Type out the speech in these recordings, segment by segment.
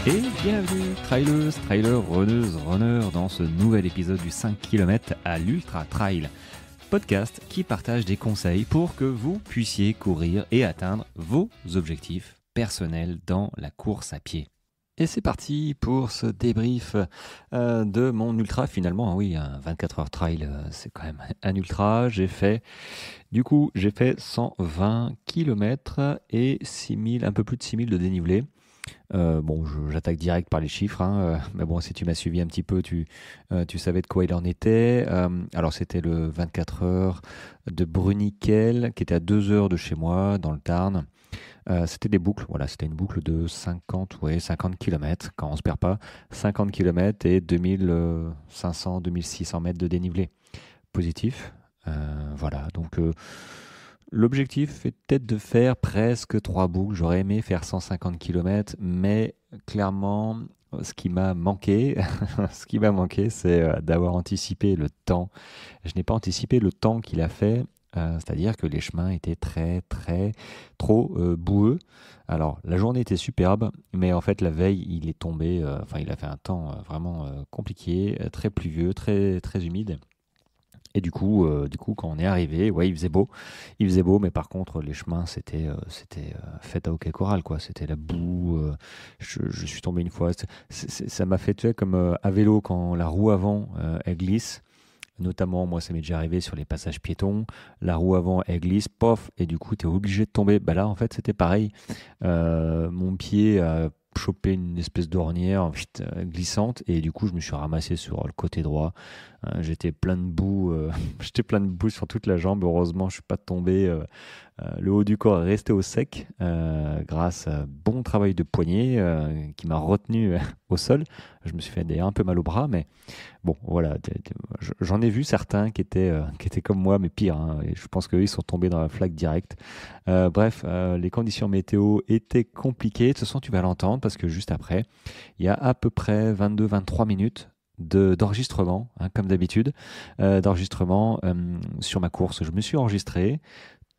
Et bienvenue, trailers, trailers, runneuses, runners, dans ce nouvel épisode du 5 km à l'Ultra Trail, podcast qui partage des conseils pour que vous puissiez courir et atteindre vos objectifs personnels dans la course à pied. Et c'est parti pour ce débrief de mon ultra. Finalement, oui, un 24 heures trail, c'est quand même un ultra. J'ai fait 120 km et 6000, un peu plus de 6000 de dénivelé. J'attaque direct par les chiffres, mais bon, si tu m'as suivi un petit peu, tu savais de quoi il en était. Alors, c'était le 24 heures de Bruniquel, qui était à 2 heures de chez moi, dans le Tarn. C'était des boucles, voilà, c'était une boucle de 50 km, quand on se perd pas, 50 km et 2500, 2600 mètres de dénivelé positif. Voilà, donc l'objectif est peut-être de faire presque 3 boucles. J'aurais aimé faire 150 km, mais clairement, ce qui m'a manqué, c'est d'avoir anticipé le temps. Je n'ai pas anticipé le temps qu'il a fait. C'est-à-dire que les chemins étaient trop boueux. Alors, la journée était superbe, mais en fait, la veille, il est tombé, il a fait un temps vraiment compliqué, très pluvieux, très humide. Et du coup, quand on est arrivé, ouais, il faisait beau, mais par contre, les chemins, c'était fait à hockey corral, quoi. C'était la boue. Je suis tombé une fois. Ça m'a fait, tu sais, comme à vélo, quand la roue avant, elle glisse. Notamment, moi, ça m'est déjà arrivé sur les passages piétons. La roue avant, elle glisse, pof, et du coup, tu es obligé de tomber. Bah là, en fait, c'était pareil. Mon pied a chopé une espèce d'ornière glissante, et du coup, je me suis ramassé sur le côté droit. J'étais plein de boue, j'étais plein de boue sur toute la jambe. Heureusement, je suis pas tombé. Le haut du corps est resté au sec grâce à un bon travail de poignet qui m'a retenu au sol. Je me suis fait d'ailleurs un peu mal au bras, mais bon, voilà. J'en ai vu certains qui étaient comme moi, mais pire. Et je pense qu'eux, ils sont tombés dans la flaque directe. Bref, les conditions météo étaient compliquées. De toute façon, tu vas l'entendre parce que juste après, il y a à peu près 22-23 minutes d'enregistrement, comme d'habitude, d'enregistrement sur ma course. Je me suis enregistré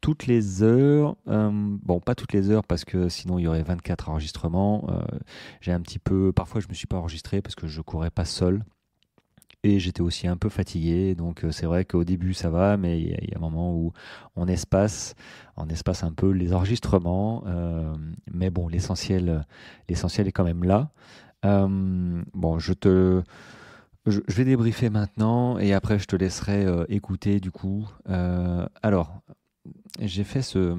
toutes les heures, pas toutes les heures parce que sinon il y aurait 24 enregistrements. Parfois je me suis pas enregistré parce que je courais pas seul et j'étais aussi un peu fatigué. Donc c'est vrai qu'au début ça va, mais il y a un moment où on espace un peu les enregistrements. Mais bon, l'essentiel est quand même là. Je vais débriefer maintenant et après je te laisserai écouter du coup. Alors, j'ai fait ce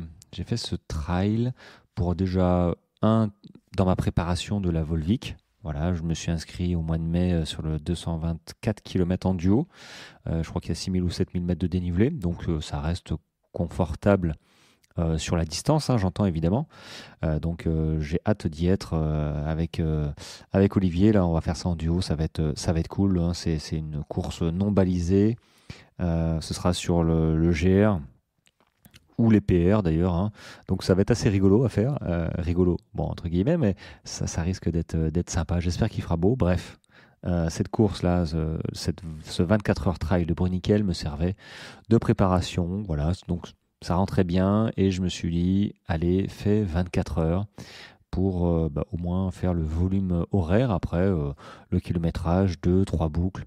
trail pour déjà dans ma préparation de la Volvic. Voilà, je me suis inscrit au mois de mai sur le 224 km en duo. Je crois qu'il y a 6000 ou 7000 mètres de dénivelé, donc ça reste confortable sur la distance, j'entends évidemment. Donc j'ai hâte d'y être avec Olivier. Là, on va faire ça en duo, ça va être cool. C'est une course non balisée. Ce sera sur le GR ou les PR d'ailleurs. Donc ça va être assez rigolo à faire. Rigolo, bon, entre guillemets, mais ça risque d'être sympa. J'espère qu'il fera beau. Bref, cette course-là, ce 24 heures trail de Bruniquel me servait de préparation. Voilà, donc ça rentrait bien et je me suis dit, allez, fais 24 heures pour au moins faire le volume horaire. Après, le kilométrage, 2-3 boucles.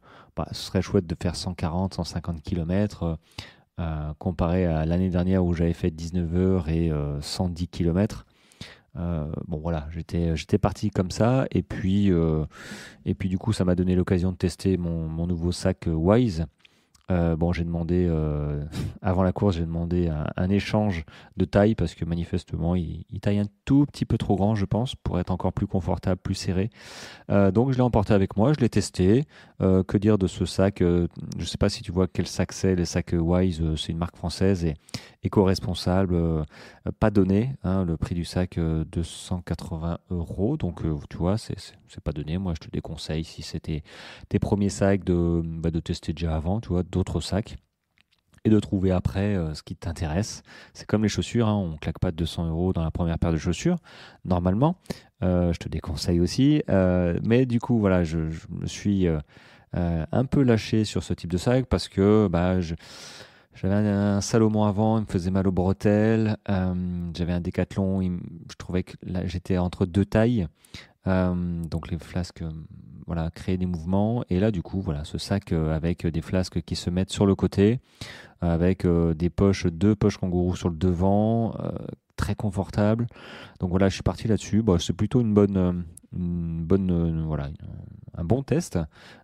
Ce serait chouette de faire 140, 150 km. Comparé à l'année dernière où j'avais fait 19 heures et 110 km. Voilà, j'étais parti comme ça et puis du coup ça m'a donné l'occasion de tester mon nouveau sac Wise. J'ai demandé avant la course, j'ai demandé un échange de taille parce que manifestement il taille un tout petit peu trop grand, je pense, pour être encore plus confortable, plus serré. Donc je l'ai emporté avec moi, je l'ai testé. Que dire de ce sac? Je ne sais pas si tu vois quel sac c'est. Les sacs Wise, c'est une marque française et éco-responsable, pas donné. Le prix du sac 280 €. Donc tu vois, c'est pas donné. Moi, je te déconseille si c'était tes premiers sacs de tester déjà avant, tu vois, d'autres sacs. Et de trouver après ce qui t'intéresse. C'est comme les chaussures, on ne claque pas 200 € dans la première paire de chaussures, normalement. Je te déconseille aussi. Mais du coup, voilà, je me suis un peu lâché sur ce type de sac parce que j'avais un Salomon avant, il me faisait mal aux bretelles. J'avais un Décathlon, je trouvais que là, j'étais entre deux tailles. Donc les flasques, voilà, créent des mouvements. Et là, du coup, voilà, ce sac avec des flasques qui se mettent sur le côté, avec des poches, deux poches kangourou sur le devant, très confortable. Donc voilà, je suis parti là-dessus. Bon, c'est plutôt voilà, un bon test.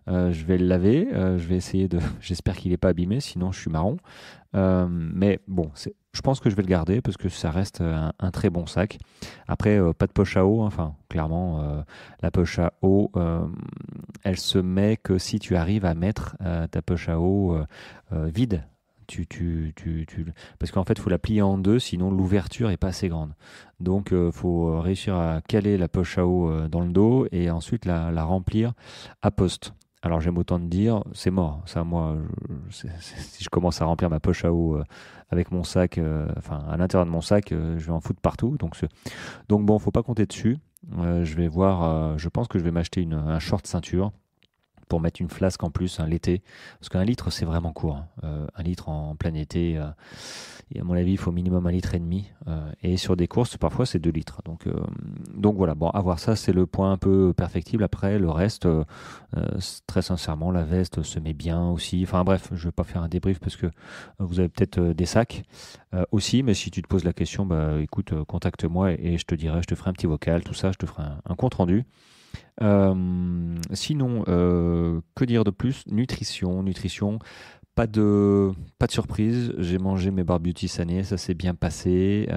Je vais le laver, je vais essayer de. J'espère qu'il n'est pas abîmé, sinon je suis marron. Mais bon, je pense que je vais le garder parce que ça reste un très bon sac. Après, pas de poche à eau, hein. Enfin, clairement, la poche à eau, elle se met que si tu arrives à mettre ta poche à eau vide. Parce qu'en fait, il faut la plier en deux, sinon l'ouverture est pas assez grande. Donc, il faut réussir à caler la poche à eau dans le dos et ensuite la remplir à poste. Alors, j'aime autant te dire, c'est mort. Ça, moi, si je commence à remplir ma poche à eau avec mon sac, enfin, à l'intérieur de mon sac, je vais en foutre partout. Donc bon, faut pas compter dessus. Je vais voir, je pense que je vais m'acheter un short ceinture pour mettre une flasque en plus l'été. Parce qu'un litre, c'est vraiment court, hein. Un litre en plein été, et à mon avis, il faut minimum un litre et demi. Et sur des courses, parfois, c'est 2 litres. Donc voilà, bon, avoir ça, c'est le point un peu perfectible. Après, le reste, très sincèrement, la veste se met bien aussi. Enfin bref, je ne vais pas faire un débrief parce que vous avez peut-être des sacs aussi. Mais si tu te poses la question, bah écoute, contacte-moi et je te dirai, je te ferai un petit vocal, tout ça, je te ferai un compte rendu. Sinon, que dire de plus? Nutrition, pas de surprise. J'ai mangé mes barbutis sanés, ça s'est bien passé.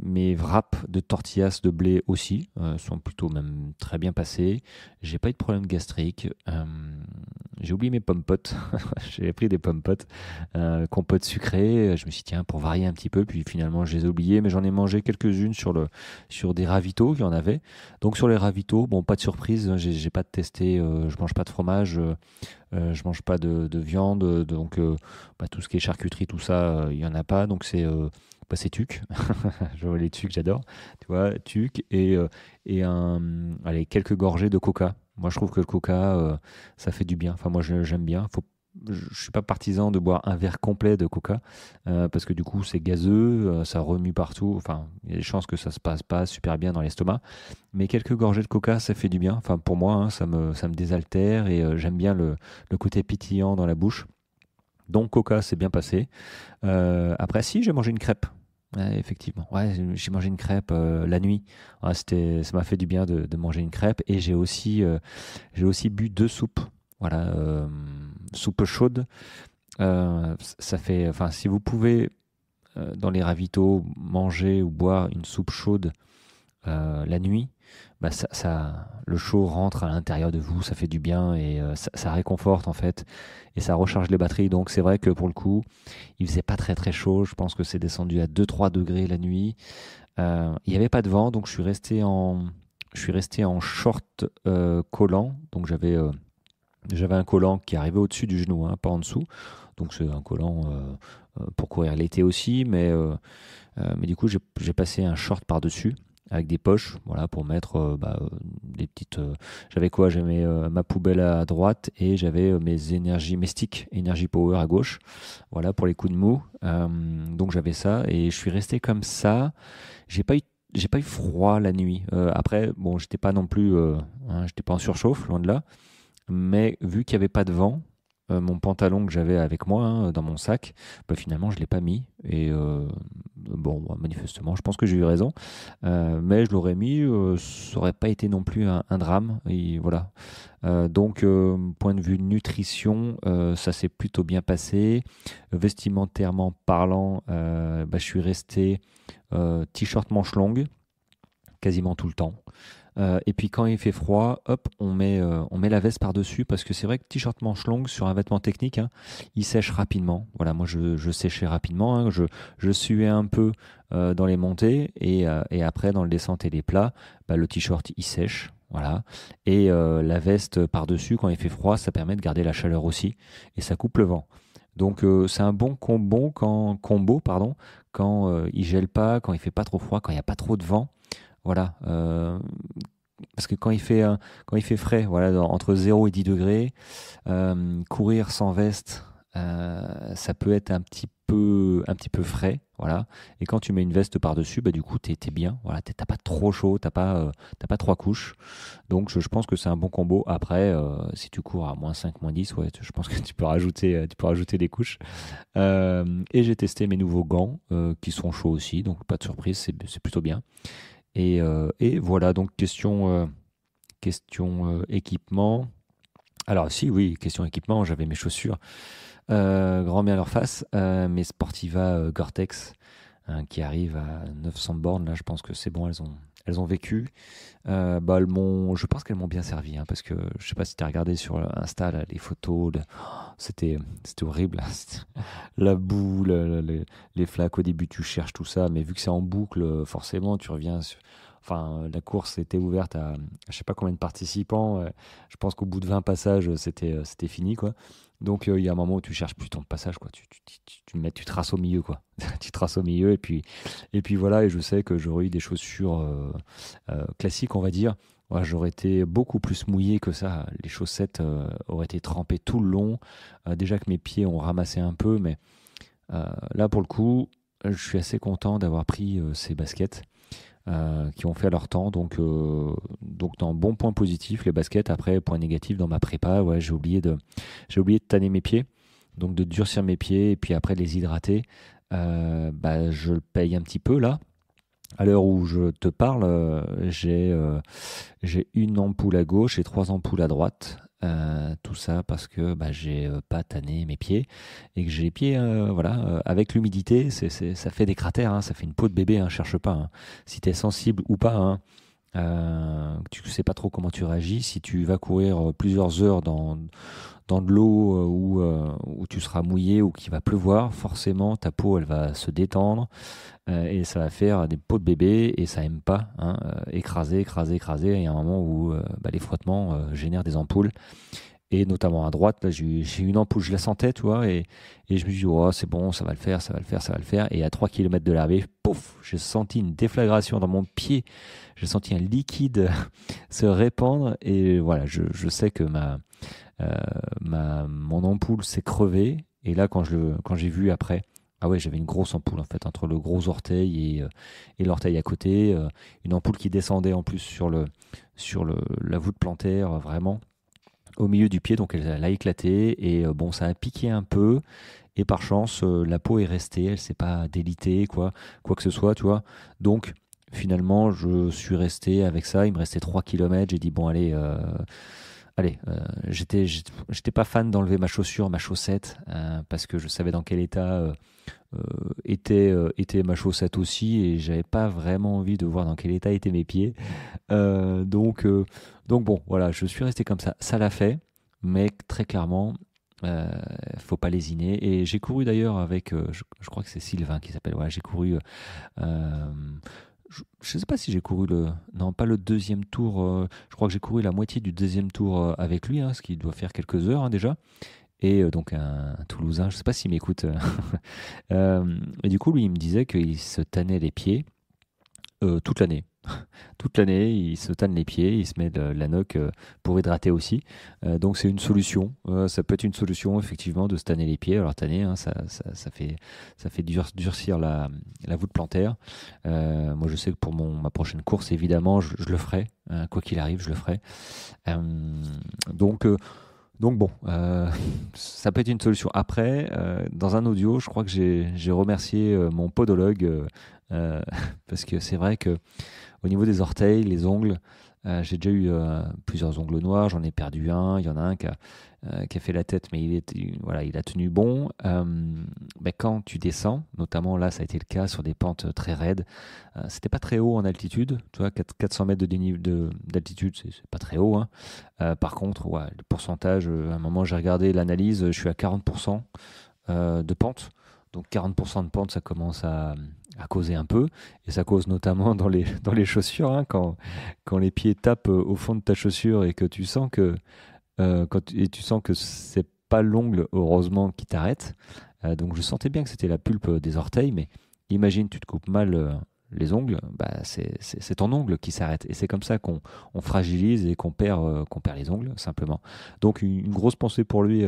Mes wraps de tortillas de blé aussi sont plutôt même très bien passés. J'ai pas eu de problème gastrique. J'ai oublié mes pommes potes. J'ai pris des pommes potes, compote sucrée. Je me suis dit, tiens, pour varier un petit peu. Puis finalement, je les ai oubliées. Mais j'en ai mangé quelques-unes sur des ravitaux qu'il y en avait. Donc sur les ravitaux, bon, pas de surprise. J'ai pas testé. Je mange pas de fromage. Je mange pas de viande. Donc tout ce qui est charcuterie, tout ça, il y en a pas. Donc c'est tuc. Je vois les tucs, j'adore. Tu vois, tuc et allez, quelques gorgées de coca. Moi, je trouve que le coca, ça fait du bien. Enfin, moi, j'aime bien. Je suis pas partisan de boire un verre complet de coca parce que du coup, c'est gazeux, ça remue partout. Enfin, il y a des chances que ça se passe pas super bien dans l'estomac. Mais quelques gorgées de coca, ça fait du bien. Enfin, pour moi, hein, ça me désaltère et j'aime bien le côté pétillant dans la bouche. Donc, coca, c'est bien passé. Après, si, j'ai mangé une crêpe. Ouais, effectivement. Ouais, j'ai mangé une crêpe la nuit. Ouais, ça m'a fait du bien de manger une crêpe. Et j'ai aussi bu 2 soupes. Voilà, soupe chaude. Ça fait, enfin, si vous pouvez dans les ravitaux manger ou boire une soupe chaude la nuit, bah le chaud rentre à l'intérieur de vous, ça fait du bien et ça réconforte en fait et ça recharge les batteries. Donc c'est vrai que pour le coup, il faisait pas très très chaud. Je pense que c'est descendu à 2-3 degrés la nuit. Il n'y avait pas de vent, donc je suis resté en short collant. Donc j'avais un collant qui arrivait au-dessus du genou, hein, pas en dessous. Donc c'est un collant pour courir l'été aussi, mais du coup j'ai passé un short par-dessus avec des poches, voilà, pour mettre des petites. J'avais quoi? J'avais ma poubelle à droite et j'avais mes sticks Energy Power à gauche, voilà, pour les coups de mou. Donc j'avais ça et je suis resté comme ça. J'ai pas eu j'ai pas eu froid la nuit. Après, bon, j'étais pas non plus, j'étais pas en surchauffe, loin de là. Mais vu qu'il n'y avait pas de vent, mon pantalon que j'avais avec moi, hein, dans mon sac, bah, finalement je ne l'ai pas mis. Et bon, bah, manifestement, je pense que j'ai eu raison. Mais je l'aurais mis, ça n'aurait pas été non plus un drame. Et voilà. Donc, point de vue nutrition, ça s'est plutôt bien passé. Vestimentairement parlant, bah, je suis resté t-shirt manche longue quasiment tout le temps. Et puis quand il fait froid, hop, on met la veste par-dessus parce que c'est vrai que t-shirt manche longue sur un vêtement technique, hein, il sèche rapidement. Voilà, moi je séchais rapidement, hein, je suais un peu dans les montées et après dans le descente et les plats, bah, le t-shirt il sèche. Voilà. Et la veste par-dessus, quand il fait froid, ça permet de garder la chaleur aussi et ça coupe le vent. Donc c'est un bon combo, pardon, quand il gèle pas, quand il fait pas trop froid, quand il n'y a pas trop de vent. Voilà, parce que quand il fait frais, voilà, entre 0 et 10 degrés, courir sans veste ça peut être un petit peu frais, voilà. Et quand tu mets une veste par-dessus, bah, du coup, t'es bien. Voilà, t'as pas trop chaud, t'as pas trois couches. Donc, je pense que c'est un bon combo. Après, si tu cours à -5, -10, ouais, je pense que tu peux rajouter des couches. Et j'ai testé mes nouveaux gants qui sont chauds aussi, donc pas de surprise, c'est plutôt bien. Et voilà, donc question équipement. Alors si, oui, question équipement, j'avais mes chaussures grand bien leur face, mes Sportiva Gore-Tex qui arrivent à 900 bornes, là je pense que c'est bon, elles ont vécu. Bah, je pense qu'elles m'ont bien servi, hein, parce que je sais pas si tu as regardé sur Insta là, les photos, c'était horrible. Là. La boue, les flaques, au début tu cherches tout ça, mais vu que c'est en boucle, forcément tu reviens sur... Enfin, la course était ouverte à je sais pas combien de participants. Je pense qu'au bout de 20 passages, c'était fini, quoi. Donc il y a un moment où tu cherches plus ton passage, quoi. Tu traces au milieu, quoi. Tu traces au milieu et puis voilà. Et je sais que j'aurais eu des chaussures classiques, on va dire. Ouais, j'aurais été beaucoup plus mouillé que ça. Les chaussettes auraient été trempées tout le long. Déjà que mes pieds ont ramassé un peu, mais là pour le coup, je suis assez content d'avoir pris ces baskets qui ont fait leur temps. Donc dans bon point positif, les baskets. Après, point négatif dans ma prépa, ouais, j'ai oublié de tanner mes pieds, donc de durcir mes pieds et puis après de les hydrater. Bah, je le paye un petit peu là. À l'heure où je te parle, j'ai une ampoule à gauche et trois ampoules à droite. Tout ça parce que bah, j'ai pas tanné mes pieds et que j'ai les pieds, voilà, avec l'humidité, ça fait des cratères, hein, ça fait une peau de bébé, hein, cherche pas. Hein. Si tu es sensible ou pas, hein, tu sais pas trop comment tu réagis. Si tu vas courir plusieurs heures dans de l'eau où tu seras mouillé ou qu'il va pleuvoir, forcément ta peau elle va se détendre et ça va faire des peaux de bébé et ça aime pas, hein, écraser, écraser, écraser. Et il y a un moment où bah, les frottements génèrent des ampoules. Et notamment à droite, là, j'ai eu une ampoule, je la sentais, tu vois, et je me suis dit, oh, c'est bon, ça va le faire, ça va le faire, ça va le faire. Et à 3 kilomètres de l'arrivée, pouf, j'ai senti une déflagration dans mon pied, j'ai senti un liquide se répandre, et voilà, je sais que mon ampoule s'est crevée. Et là, quand j'ai vu après, ah ouais, j'avais une grosse ampoule en fait, entre le gros orteil et l'orteil à côté, une ampoule qui descendait en plus la voûte plantaire, vraiment au milieu du pied, donc elle a éclaté et bon, ça a piqué un peu et par chance, la peau est restée, elle s'est pas délitée, quoi que ce soit, tu vois. Donc finalement, je suis resté avec ça, il me restait 3 kilomètres, j'ai dit bon, allez, j'étais pas fan d'enlever ma chaussure, ma chaussette, parce que je savais dans quel état était ma chaussette aussi, et j'avais pas vraiment envie de voir dans quel état étaient mes pieds. Euh, donc, euh, donc bon, voilà, je suis resté comme ça. Ça l'a fait, mais très clairement, euh, faut pas lésiner. Et j'ai couru d'ailleurs avec, je crois que c'est Sylvain qui s'appelle. Voilà, j'ai couru. Euh, je sais pas si j'ai couru non, pas le deuxième tour. Je crois que j'ai couru la moitié du deuxième tour avec lui, hein, ce qui doit faire quelques heures, hein, déjà. Et donc un Toulousain, je sais pas s'il m'écoute. Et du coup, lui, il me disait qu'il se tannait les pieds toute l'année. Toute l'année, il se tanne les pieds, il se met de la noc pour hydrater aussi. Donc c'est une solution. Ça peut être une solution effectivement de se tanner les pieds. Alors tanner, hein, ça fait durcir la voûte plantaire. Moi je sais que pour ma prochaine course, évidemment, je le ferai. Quoi qu'il arrive, je le ferai. Euh, donc, euh, donc bon, ça peut être une solution. Après, dans un audio, je crois que j'ai remercié mon podologue euh, parce que c'est vrai que au niveau des orteils, les ongles, j'ai déjà eu plusieurs ongles noirs, j'en ai perdu un. Il y en a un qui a fait la tête, mais voilà, il a tenu bon. Ben, quand tu descends, notamment là, ça a été le cas sur des pentes très raides, c'était pas très haut en altitude, tu vois, 400 mètres d'altitude, c'est pas très haut, hein. Par contre, ouais, le pourcentage, à un moment, j'ai regardé l'analyse, je suis à 40% de pente. Donc 40% de pente, ça commence à causer un peu. Et ça cause notamment dans les chaussures, hein, quand les pieds tapent au fond de ta chaussure et que tu sens que, et tu sens que c'est pas l'ongle, heureusement, qui t'arrête. Donc je sentais bien que c'était la pulpe des orteils, mais imagine, tu te coupes mal les ongles, c'est ton ongle qui s'arrête. Et c'est comme ça qu'on fragilise et qu'on perd les ongles, simplement. Donc une grosse pensée pour lui,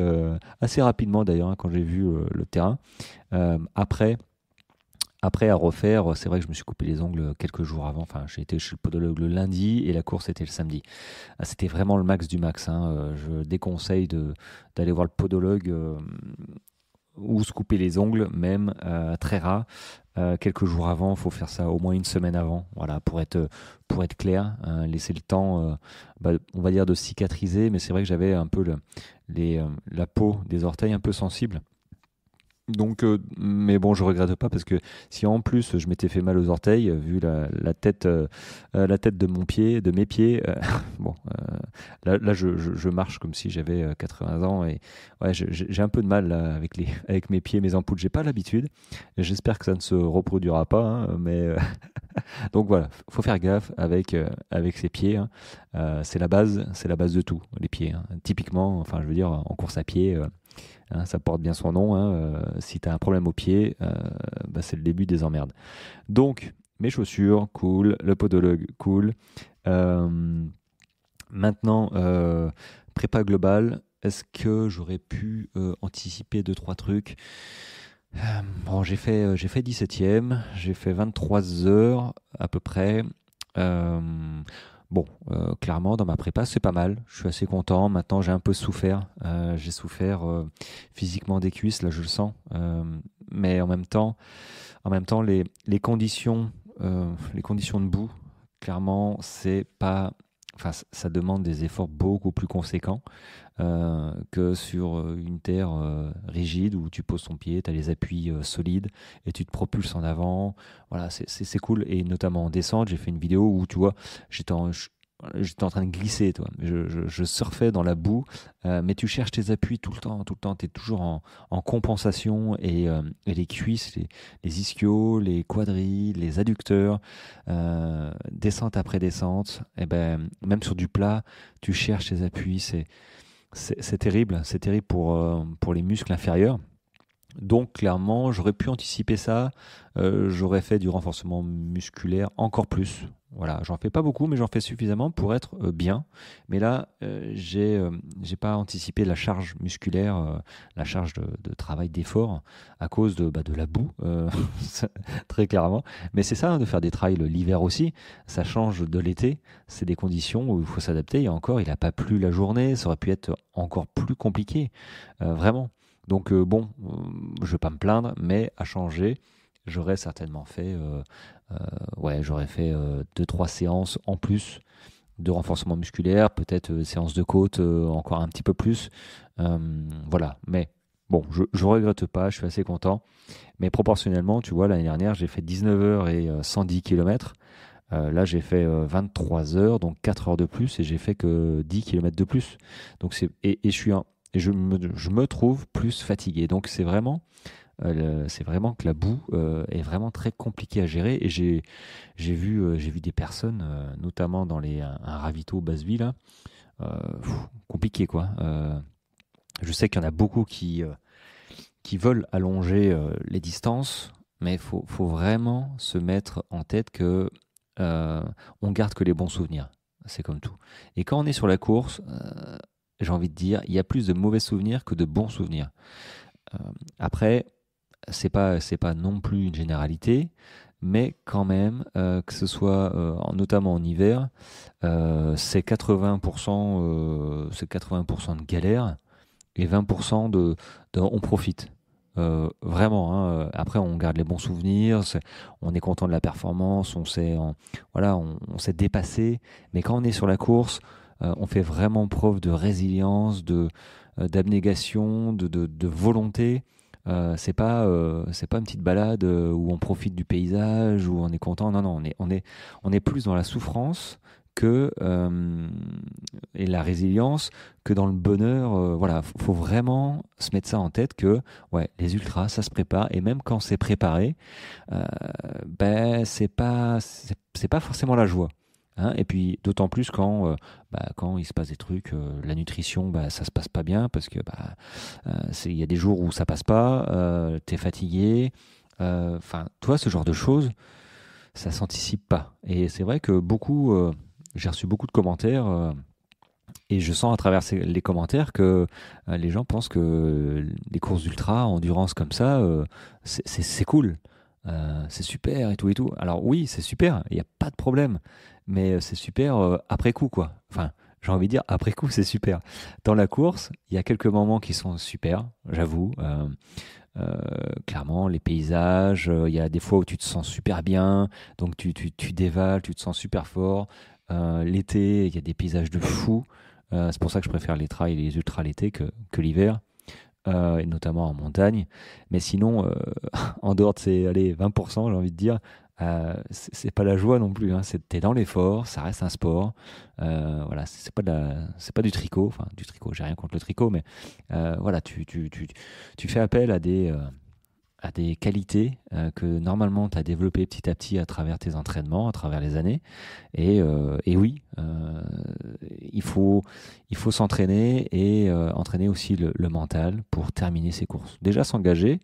assez rapidement d'ailleurs, hein, quand j'ai vu le terrain. Après, à refaire, c'est vrai que je me suis coupé les ongles quelques jours avant. Enfin, j'ai été chez le podologue le lundi et la course était le samedi. Ah, c'était vraiment le max du max, hein. Je déconseille d'aller voir le podologue ou se couper les ongles, même très rare. Quelques jours avant, il faut faire ça au moins une semaine avant, voilà, pour être clair, hein, laisser le temps, on va dire, de cicatriser. Mais c'est vrai que j'avais un peu la peau des orteils un peu sensible. Donc, mais bon, je regrette pas parce que si en plus je m'étais fait mal aux orteils, vu la tête de mon pied, de mes pieds, bon, là je marche comme si j'avais 80 ans et ouais, j'ai un peu de mal là, avec mes pieds, mes ampoules. J'ai pas l'habitude. J'espère que ça ne se reproduira pas, hein, mais donc voilà, faut faire gaffe avec ses pieds, hein. C'est la base de tout, les pieds, hein. Typiquement, enfin, je veux dire, en course à pied. Hein, ça porte bien son nom, hein, si tu as un problème au pied, c'est le début des emmerdes. Donc, mes chaussures, cool. Le podologue, cool. Euh, Maintenant, prépa globale, est-ce que j'aurais pu anticiper deux, trois trucs? Bon, j'ai fait 17e, j'ai fait 23 heures à peu près. Euh, bon, clairement, dans ma prépa, c'est pas mal. Je suis assez content. Maintenant, j'ai un peu souffert. J'ai souffert physiquement des cuisses, là, je le sens. Mais en même temps, les conditions de boue, clairement, c'est pas. Enfin, ça demande des efforts beaucoup plus conséquents que sur une terre rigide où tu poses ton pied, tu as les appuis solides et tu te propulses en avant. Voilà, c'est cool. Et notamment en descente, j'ai fait une vidéo où tu vois, j'étais en train de glisser, toi. Je surfais dans la boue, mais tu cherches tes appuis tout le temps, tout le temps. Tu es toujours en compensation et les cuisses, les ischios, les quadrilles, les adducteurs, descente après descente, et ben, même sur du plat, tu cherches tes appuis. C'est terrible, c'est terrible pour les muscles inférieurs. Donc clairement, j'aurais pu anticiper ça. J'aurais fait du renforcement musculaire encore plus. Voilà, j'en fais pas beaucoup, mais j'en fais suffisamment pour être bien. Mais là, j'ai pas anticipé la charge musculaire, la charge de travail d'effort à cause de la boue, très clairement. Mais c'est ça, hein, de faire des trails l'hiver aussi. Ça change de l'été. C'est des conditions où il faut s'adapter. Et encore, il n'a pas plu la journée. Ça aurait pu être encore plus compliqué, vraiment. Donc bon, je vais pas me plaindre, mais à changer, j'aurais certainement fait, ouais, j'aurais fait 2-3 séances en plus de renforcement musculaire, peut-être séance de côte encore un petit peu plus. Voilà, mais bon, je regrette pas, je suis assez content. Mais proportionnellement, tu vois, l'année dernière, j'ai fait 19 heures et 110 km. Là, j'ai fait 23 heures, donc 4 heures de plus, et j'ai fait que 10 km de plus. Donc et je me trouve plus fatigué. Donc c'est vraiment que la boue est vraiment très compliquée à gérer. Et j'ai vu des personnes, notamment dans un ravito Basse-Vie, là, compliqué quoi. Je sais qu'il y en a beaucoup qui veulent allonger les distances, mais il faut vraiment se mettre en tête que on garde que les bons souvenirs. C'est comme tout. Et quand on est sur la course, j'ai envie de dire, il y a plus de mauvais souvenirs que de bons souvenirs. Euh, Après, c'est pas non plus une généralité, mais quand même, que ce soit notamment en hiver, c'est 80%, c'est 80% de galère et 20% on profite. Vraiment, hein. Après, on garde les bons souvenirs, on est content de la performance, voilà, on s'est dépassé. Mais quand on est sur la course, on fait vraiment preuve de résilience, d'abnégation, de volonté. C'est pas une petite balade où on profite du paysage, où on est content. Non, non, on est plus dans la souffrance et la résilience que dans le bonheur. Voilà, faut vraiment se mettre ça en tête que ouais, les ultras, ça se prépare et même quand c'est préparé, euh, c'est pas forcément la joie. Hein. Et puis d'autant plus quand il se passe des trucs, la nutrition, ça se passe pas bien parce que il y a des jours où ça passe pas, t'es fatigué, enfin, toi, ce genre de choses, ça s'anticipe pas. Et c'est vrai que j'ai reçu beaucoup de commentaires. Et je sens à travers les commentaires que les gens pensent que les courses d'ultra, endurance comme ça, c'est cool. C'est super et tout et tout. Alors oui, c'est super, il n'y a pas de problème. Mais c'est super après coup, quoi. Enfin, j'ai envie de dire, après coup, c'est super. Dans la course, il y a quelques moments qui sont super, j'avoue. Clairement, les paysages, il y a des fois où tu te sens super bien, donc tu dévales, tu te sens super fort. L'été, il y a des paysages de fou. C'est pour ça que je préfère les trails et les ultras l'été que l'hiver, et notamment en montagne. Mais sinon, en dehors de ces allez, 20%, j'ai envie de dire, c'est pas la joie non plus. Hein. T'es dans l'effort, ça reste un sport. Voilà, c'est pas du tricot. Enfin, du tricot, j'ai rien contre le tricot, mais voilà, tu fais appel à des qualités que normalement tu as développées petit à petit à travers tes entraînements, à travers les années. Et oui, il faut s'entraîner et entraîner aussi le mental pour terminer ses courses. Déjà s'engager,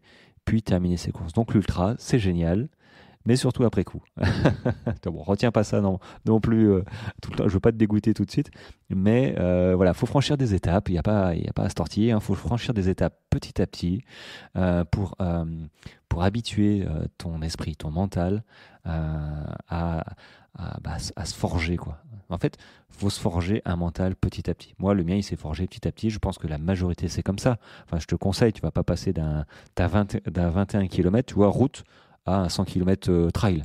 puis terminer ses courses. Donc l'ultra, c'est génial, mais surtout après coup. Bon, retiens pas ça non plus tout le temps. Je veux pas te dégoûter tout de suite, mais voilà, faut franchir des étapes. Il y a pas à se tortiller. Faut franchir des étapes petit à petit euh, pour euh, pour habituer ton esprit, ton mental à à se forger quoi. En fait, faut se forger un mental petit à petit. Moi, le mien, il s'est forgé petit à petit. Je pense que la majorité, c'est comme ça. Enfin, je te conseille, tu vas pas passer d'un 21 km, tu vois, route à un 100 km trail.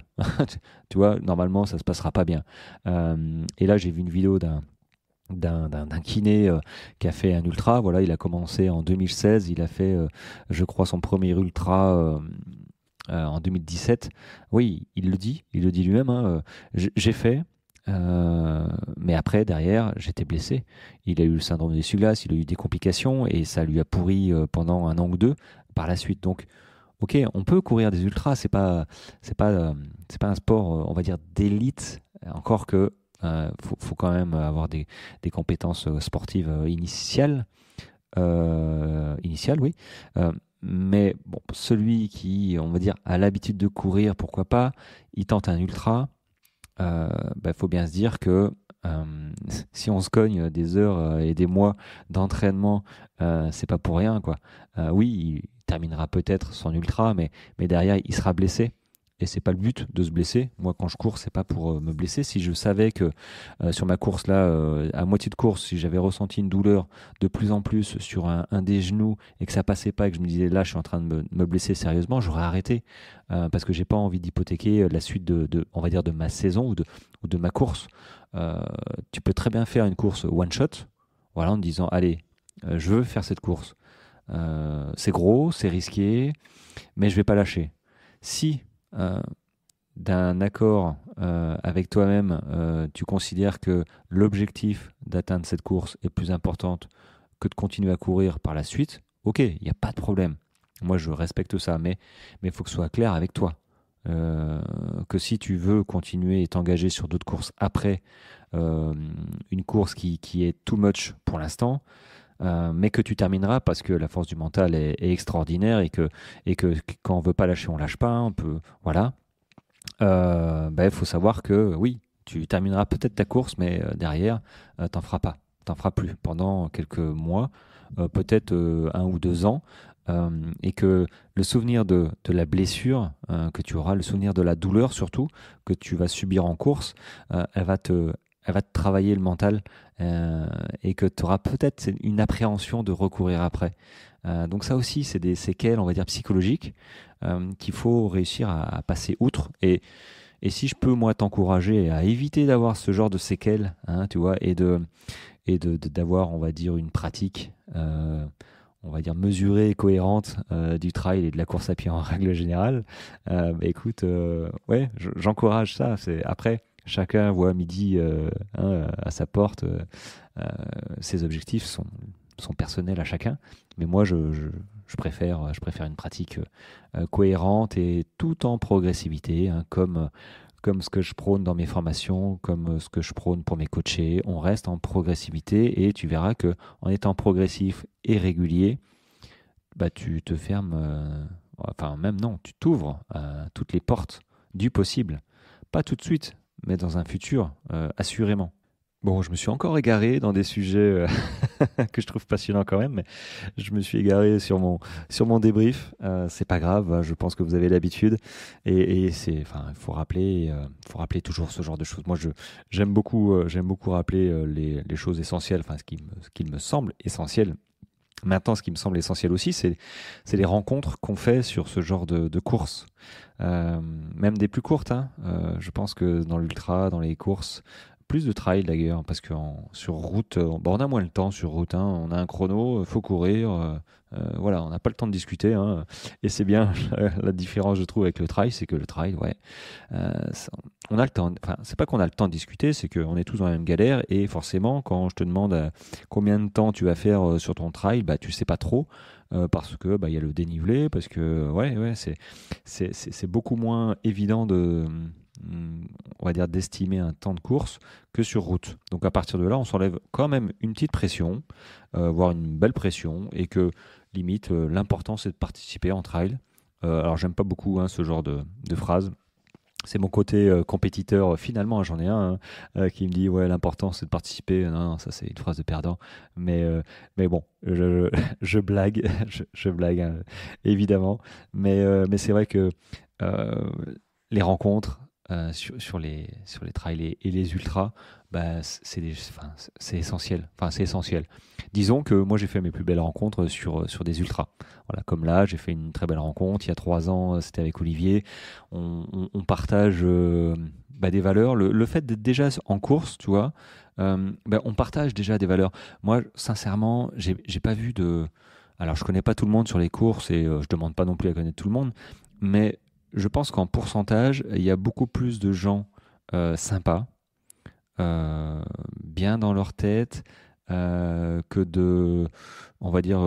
Tu vois, normalement, ça se passera pas bien. Et là, j'ai vu une vidéo d'un kiné qui a fait un ultra. Voilà, il a commencé en 2016. Il a fait, je crois, son premier ultra en 2017. Oui, il le dit lui-même. Hein, j'ai fait. Mais après, derrière, j'étais blessé. Il a eu le syndrome des glaces, il a eu des complications et ça lui a pourri pendant un an ou deux par la suite. Donc, ok, on peut courir des ultras, c'est pas un sport, on va dire, d'élite, encore que faut quand même avoir des compétences sportives initiales, oui. Mais bon, celui qui, on va dire, a l'habitude de courir, pourquoi pas, il tente un ultra, faut bien se dire que si on se cogne des heures et des mois d'entraînement, c'est pas pour rien, quoi. Oui, il terminera peut-être son ultra, mais derrière, il sera blessé. Et c'est pas le but de se blesser. Moi, quand je cours, c'est pas pour me blesser. Si je savais que sur ma course là, à moitié de course, si j'avais ressenti une douleur de plus en plus sur un des genoux et que ça passait pas et que je me disais là, je suis en train de me blesser sérieusement, j'aurais arrêté parce que j'ai pas envie d'hypothéquer la suite on va dire, de ma saison ou de ma course. Euh, Tu peux très bien faire une course one shot, voilà, en te disant allez, je veux faire cette course. C'est gros, c'est risqué, mais je vais pas lâcher. Si euh, d'un accord avec toi-même, tu considères que l'objectif d'atteindre cette course est plus importante que de continuer à courir par la suite, ok, il n'y a pas de problème. Moi, je respecte ça, mais il faut que ce soit clair avec toi. Que si tu veux continuer et t'engager sur d'autres courses après euh, une course qui est too much pour l'instant, mais que tu termineras parce que la force du mental est extraordinaire et que quand on veut pas lâcher, on lâche pas, hein, on peut, voilà. Il faut savoir que oui, tu termineras peut-être ta course, mais derrière, t'en feras pas, t'en feras plus pendant quelques mois, peut-être 1 ou 2 ans, et que le souvenir de la blessure que tu auras, le souvenir de la douleur surtout que tu vas subir en course, elle va te travailler le mental et que tu auras peut-être une appréhension de recourir après. Donc ça aussi, c'est des séquelles, on va dire, psychologiques qu'il faut réussir à passer outre. Et si je peux, moi, t'encourager à éviter d'avoir ce genre de séquelles, hein, tu vois, d'avoir, on va dire, une pratique, on va dire, mesurée et cohérente du trail et de la course à pied en règle générale, écoute, ouais, j'encourage ça. Après, chacun voit midi à sa porte. Euh, Ses objectifs sont personnels à chacun. Mais moi, je préfère une pratique cohérente et tout en progressivité, hein, comme ce que je prône dans mes formations, comme ce que je prône pour mes coachés. On reste en progressivité et tu verras que en étant progressif et régulier, tu te fermes, enfin même non, tu t'ouvres à toutes les portes du possible. pas tout de suite, mais dans un futur, assurément. Bon, je me suis encore égaré dans des sujets que je trouve passionnants quand même, mais je me suis égaré sur mon débrief. C'est pas grave, je pense que vous avez l'habitude. Et enfin, il faut rappeler toujours ce genre de choses. Moi, j'aime beaucoup rappeler les choses essentielles, enfin, ce qui me semble essentiel. Maintenant, ce qui me semble essentiel aussi, c'est les rencontres qu'on fait sur ce genre de courses. Même des plus courtes, hein. Je pense que dans l'ultra, dans les courses, plus de trail d'ailleurs, parce que sur route, on a moins le temps sur route, hein. On a un chrono, faut courir. Voilà, on n'a pas le temps de discuter, hein. Et c'est bien la différence, je trouve, avec le trail, c'est que le trail, ouais, on a le temps. Enfin, c'est pas qu'on a le temps de discuter, c'est qu'on est tous dans la même galère. Et forcément, quand je te demande combien de temps tu vas faire sur ton trail, bah tu sais pas trop. Parce que bah il y a le dénivelé, parce que ouais, c'est beaucoup moins évident on va dire d'estimer un temps de course que sur route. Donc à partir de là, on s'enlève quand même une petite pression, voire une belle pression, et que limite l'important c'est de participer en trail. Alors j'aime pas beaucoup, hein, ce genre de phrase. C'est mon côté compétiteur, finalement, hein, j'en ai un, hein, qui me dit ouais, l'important c'est de participer. Non, non, ça c'est une phrase de perdant. Mais bon, je blague, je blague, hein, évidemment. Mais c'est vrai que euh, les rencontres sur les trails et les ultras, bah, c'est essentiel. Enfin, c'est essentiel. Disons que moi j'ai fait mes plus belles rencontres sur des ultras. Voilà, comme là, j'ai fait une très belle rencontre. Il y a 3 ans, c'était avec Olivier. On partage des valeurs. Le fait d'être déjà en course, tu vois, on partage déjà des valeurs. Moi, sincèrement, j'ai pas vu de. Alors, je connais pas tout le monde sur les courses et je demande pas non plus à connaître tout le monde, mais je pense qu'en pourcentage, il y a beaucoup plus de gens sympas, bien dans leur tête, que on va dire,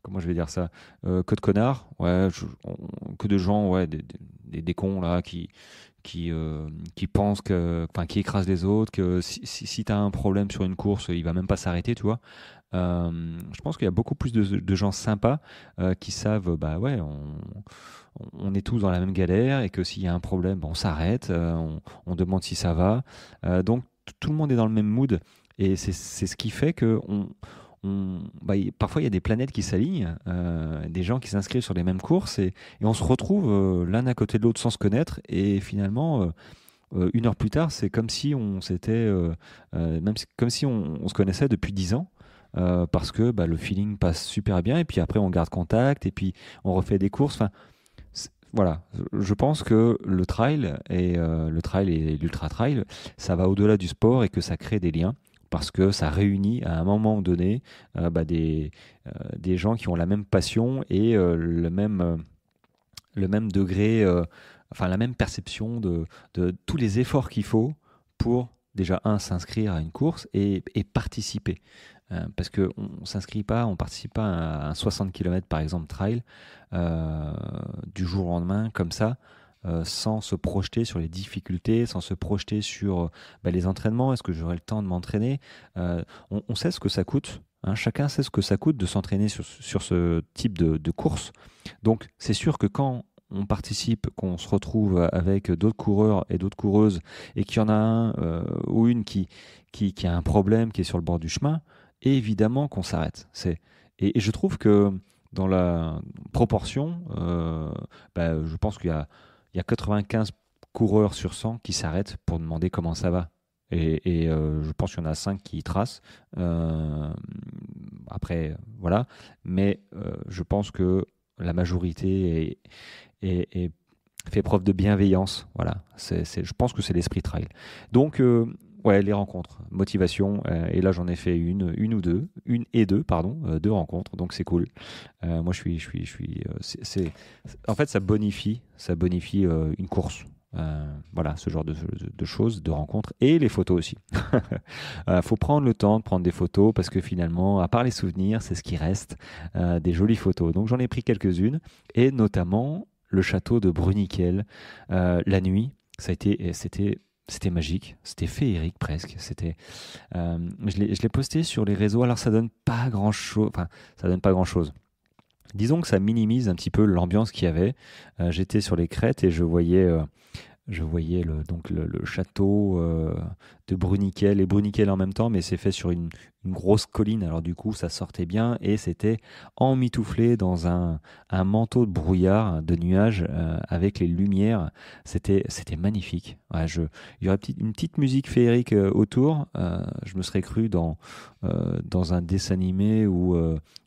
comment je vais dire ça, que de connards, ouais, que de gens, ouais, des cons là qui pensent enfin, qui écrasent les autres, que si tu as un problème sur une course, il va même pas s'arrêter, tu vois. Je pense qu'il y a beaucoup plus de gens sympas qui savent, bah ouais, on est tous dans la même galère et que s'il y a un problème, on s'arrête, on demande si ça va. Donc tout le monde est dans le même mood et c'est ce qui fait que parfois il y a des planètes qui s'alignent, des gens qui s'inscrivent sur les mêmes courses et on se retrouve l'un à côté de l'autre sans se connaître et finalement 1 heure plus tard c'est comme si on s'était comme si on se connaissait depuis 10 ans. Parce que bah, le feeling passe super bien et puis après on garde contact et puis on refait des courses. Enfin, voilà, je pense que le trail et l'ultra trail, ça va au-delà du sport et que ça crée des liens parce que ça réunit à un moment donné des gens qui ont la même passion et le même degré, enfin la même perception de tous les efforts qu'il faut pour déjà s'inscrire à une course et participer. Parce qu'on ne s'inscrit pas, on ne participe pas à un 60 km par exemple trail euh, du jour au lendemain comme ça, sans se projeter sur les difficultés, sans se projeter sur les entraînements. Est-ce que j'aurai le temps de m'entraîner? On sait ce que ça coûte, hein, chacun sait ce que ça coûte de s'entraîner sur ce type de course. Donc c'est sûr que quand on participe, qu'on se retrouve avec d'autres coureurs et d'autres coureuses et qu'il y en a un ou une qui a un problème, qui est sur le bord du chemin, évidemment qu'on s'arrête. Et je trouve que dans la proportion, je pense qu'il y a 95 coureurs sur 100 qui s'arrêtent pour demander comment ça va. Et je pense qu'il y en a 5 qui tracent. Après, voilà. Mais je pense que la majorité fait preuve de bienveillance. Voilà. Je pense que c'est l'esprit trail. Donc, ouais, les rencontres, motivation. Et là, j'en ai fait une et deux, pardon, 2 rencontres. Donc, c'est cool. Moi, en fait, ça bonifie une course. Voilà, ce genre de choses, de rencontres et les photos aussi. Faut prendre le temps de prendre des photos parce que finalement, à part les souvenirs, c'est ce qui reste, des jolies photos. Donc j'en ai pris quelques-unes et notamment le château de Bruniquel la nuit. C'était magique, c'était féerique presque. Je l'ai posté sur les réseaux. Alors ça donne pas grand-chose. Enfin, ça donne pas grand-chose. Disons que ça minimise un petit peu l'ambiance qu'il y avait. J'étais sur les crêtes et je voyais je voyais le château de Bruniquel et Bruniquel en même temps, mais c'est fait sur une grosse colline. Alors du coup, ça sortait bien et c'était emmitouflé dans un manteau de brouillard, de nuages, avec les lumières. C'était magnifique. Ouais, il y aurait une petite musique féerique autour. Je me serais cru dans un dessin animé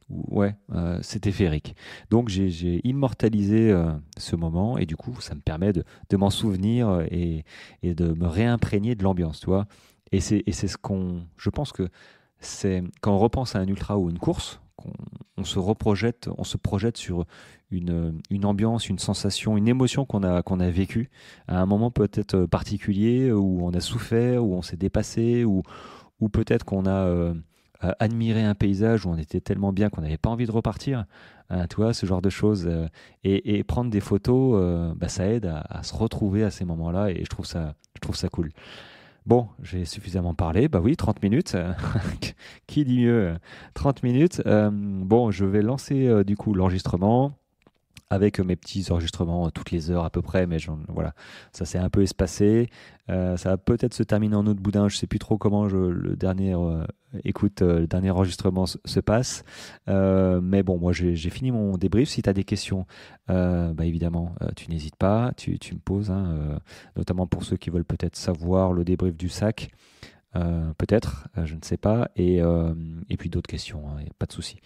ouais, c'était féerique. Donc j'ai immortalisé ce moment et du coup ça me permet de m'en souvenir et de me réimprégner de l'ambiance, tu vois. Et c'est je pense que c'est quand on repense à un ultra ou une course, on se projette sur une ambiance, une sensation, une émotion qu'on a vécue à un moment peut-être particulier où on a souffert, où on s'est dépassé, ou peut-être qu'on a admiré un paysage où on était tellement bien qu'on n'avait pas envie de repartir. Tu vois, ce genre de choses. Et prendre des photos, bah, ça aide à se retrouver à ces moments-là et je trouve ça cool. Bon, j'ai suffisamment parlé. Bah oui, 30 minutes. Qui dit mieux? 30 minutes. Bon, je vais lancer du coup l'enregistrement avec mes petits enregistrements toutes les heures à peu près, mais voilà, ça s'est un peu espacé. Ça va peut-être se terminer en autre boudin, je sais plus trop comment le dernier enregistrement se passe. Mais bon, moi j'ai fini mon débrief. Si tu as des questions, bah évidemment, tu n'hésites pas, tu me poses, hein, notamment pour ceux qui veulent peut-être savoir le débrief du sac. Peut-être, je ne sais pas, et puis d'autres questions, hein, y a pas de souci.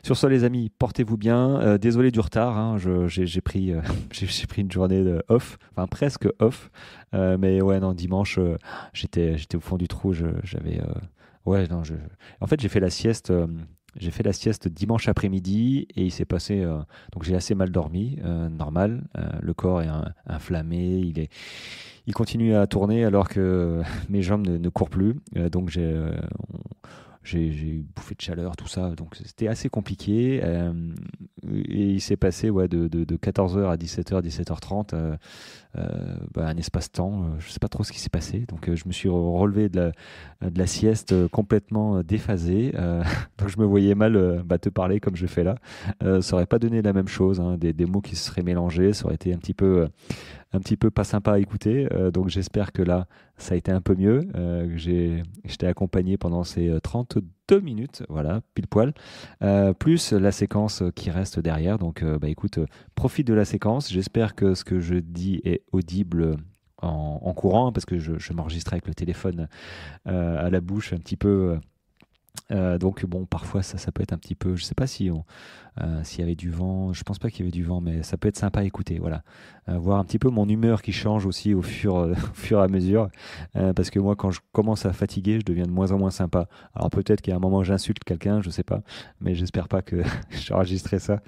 Sur ce, les amis, portez-vous bien. Désolé du retard, hein, j'ai pris, j'ai pris une journée de off, enfin presque off, mais ouais, non, dimanche, j'étais au fond du trou. J'avais, ouais, non, en fait, j'ai fait la sieste. J'ai fait la sieste dimanche après-midi et il s'est passé. Donc j'ai assez mal dormi, normal. Le corps est inflammé, il continue à tourner alors que mes jambes ne courent plus. Donc j'ai eu bouffé de chaleur, tout ça. Donc c'était assez compliqué. Et il s'est passé ouais, de 14h à 17h, 17h30, bah, un espace-temps. Je ne sais pas trop ce qui s'est passé. Donc je me suis relevé de la sieste complètement déphasé. Donc je me voyais mal bah, te parler comme je fais là. Ça n'aurait pas donné la même chose. Hein, des mots qui se seraient mélangés. Ça aurait été un petit peu pas sympa à écouter. Donc j'espère que là, ça a été un peu mieux. Je t'ai accompagné pendant ces 32 minutes, voilà, pile poil, plus la séquence qui reste derrière. Donc bah, écoute, profite de la séquence. J'espère que ce que je dis est audible en courant, hein, parce que je m'enregistre avec le téléphone à la bouche un petit peu. Donc bon, parfois ça peut être un petit peu, je sais pas s'il y avait du vent, je pense pas qu'il y avait du vent, mais ça peut être sympa à écouter, voilà. Voir un petit peu mon humeur qui change aussi au fur et à mesure, parce que moi quand je commence à fatiguer, je deviens de moins en moins sympa. Alors peut-être qu'à un moment j'insulte quelqu'un, je sais pas, mais j'espère pas que j'enregistrerai ça.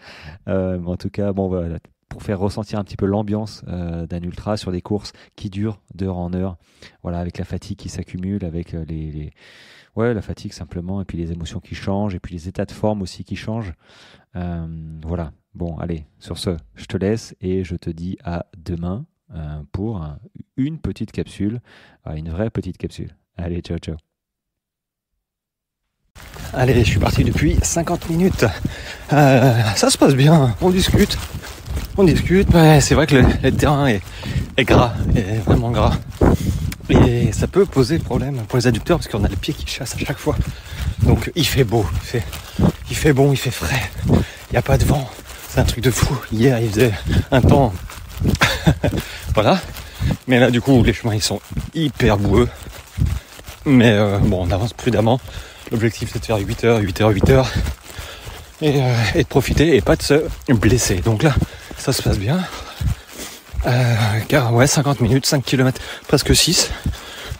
Mais en tout cas, bon voilà, pour faire ressentir un petit peu l'ambiance d'un ultra sur des courses qui durent d'heure en heure, voilà, avec la fatigue qui s'accumule, avec ouais, la fatigue simplement, et puis les émotions qui changent, et puis les états de forme aussi qui changent. Voilà. Bon, allez, sur ce, je te laisse et je te dis à demain pour une petite capsule, une vraie petite capsule. Allez, ciao, ciao. Allez, je suis parti depuis 50 minutes. Ça se passe bien, on discute. Ouais, c'est vrai que le terrain est gras, est vraiment gras. Et ça peut poser problème pour les adducteurs parce qu'on a le pied qui chasse à chaque fois. Donc il fait beau, il fait bon, il fait frais. Il n'y a pas de vent. C'est un truc de fou. Hier il faisait un temps. Voilà. Mais là du coup les chemins ils sont hyper boueux. Mais bon, on avance prudemment. L'objectif c'est de faire 8h et de profiter et pas de se blesser. Donc là ça se passe bien. Car ouais, 50 minutes, 5 km, presque 6.